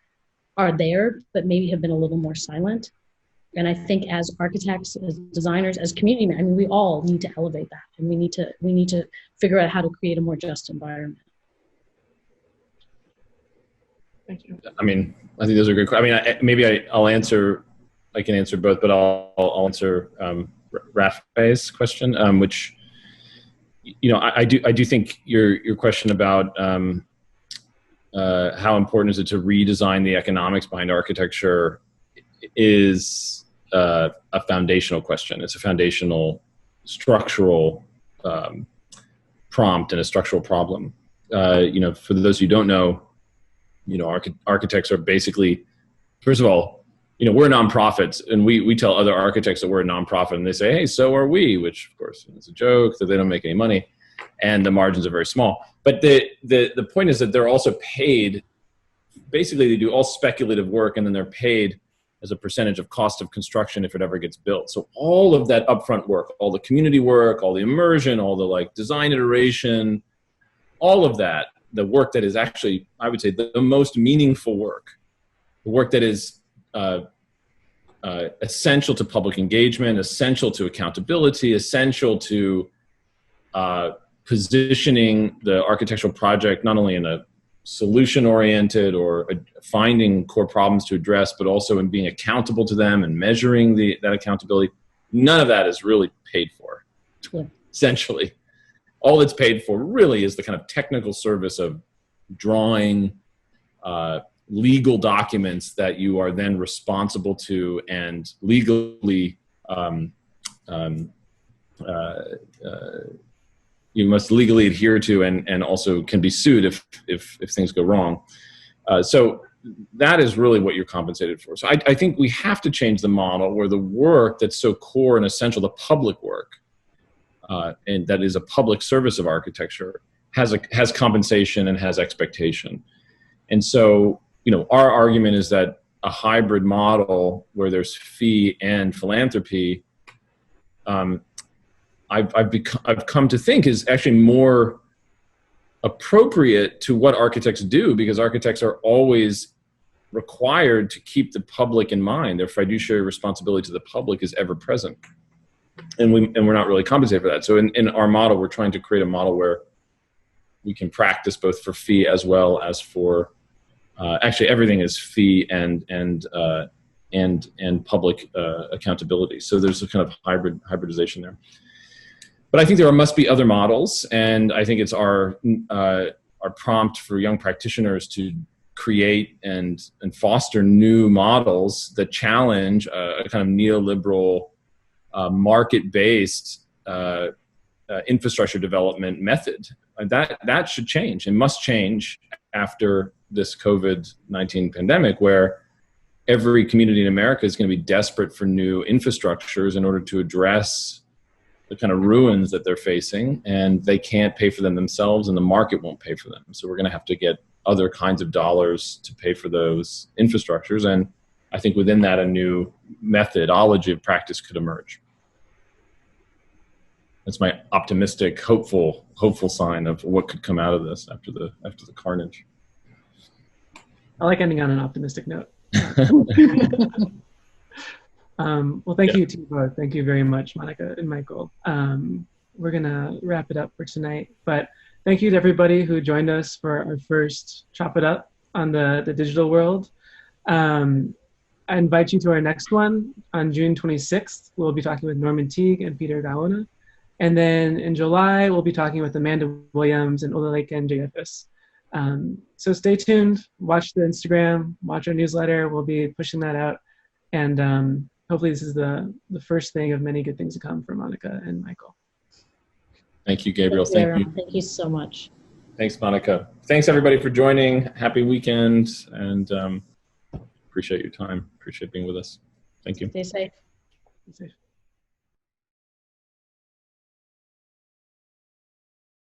are there, but maybe have been a little more silent. And I think as architects, as designers, as community, we all need to elevate that, and we need to figure out how to create a more just environment. Thank you. I think those are good. I can answer both, but I'll answer Rafay's question, which, I do think your question about how important is it to redesign the economics behind architecture is a foundational question. It's a foundational structural prompt and a structural problem. For those who don't know, architects are basically, first of all, we're nonprofits, and we tell other architects that we're a nonprofit, and they say, hey, so are we, which of course is a joke, that they don't make any money and the margins are very small. But the point is that they're also paid, basically they do all speculative work, and then they're paid as a percentage of cost of construction if it ever gets built. So all of that upfront work, all the community work, all the immersion, all the design iteration, all of that, the work that is actually, I would say, the most meaningful work, the work that is essential to public engagement, essential to accountability, essential to positioning the architectural project not only in a solution-oriented or finding core problems to address, but also in being accountable to them and measuring that accountability. None of that is really paid for, essentially. All that's paid for really is the kind of technical service of drawing legal documents that you are then responsible to and legally you must legally adhere to, and also can be sued if things go wrong. So that is really what you're compensated for. So I think we have to change the model where the work that's so core and essential, the public work, and that is a public service of architecture, has compensation and has expectation. And so, our argument is that a hybrid model where there's fee and philanthropy, I've come to think is actually more appropriate to what architects do, because architects are always required to keep the public in mind. Their fiduciary responsibility to the public is ever present, and we're not really compensated for that. So in our model, we're trying to create a model where we can practice both for fee as well as for actually everything is fee and and public accountability. So there's a kind of hybridization there. But I think there must be other models, and I think it's our prompt for young practitioners to create and foster new models that challenge a kind of neoliberal, market-based infrastructure development method. That should change and must change after this COVID-19 pandemic, where every community in America is going to be desperate for new infrastructures in order to address the kind of ruins that they're facing, and they can't pay for them themselves, and the market won't pay for them. So we're going to have to get other kinds of dollars to pay for those infrastructures. And I think within that, a new methodology of practice could emerge. That's my optimistic, hopeful sign of what could come out of this after the carnage. I like ending on an optimistic note. Well, thank you to you both. Thank you very much, Monica and Michael. We're gonna wrap it up for tonight, but thank you to everybody who joined us for our first Chop It Up on the digital world. I invite you to our next one on June 26th. We'll be talking with Norman Teague and Peter Gaona. And then in July, we'll be talking with Amanda Williams and Olaleken Jayefis. So stay tuned, watch the Instagram, watch our newsletter. We'll be pushing that out. And hopefully this is the first thing of many good things to come for Monica and Michael. Thank you, Gabriel. Thank you. Thank you so much. Thanks, Monica. Thanks, everybody, for joining. Happy weekend, and appreciate your time. Appreciate being with us. Thank you. Stay safe. Stay safe.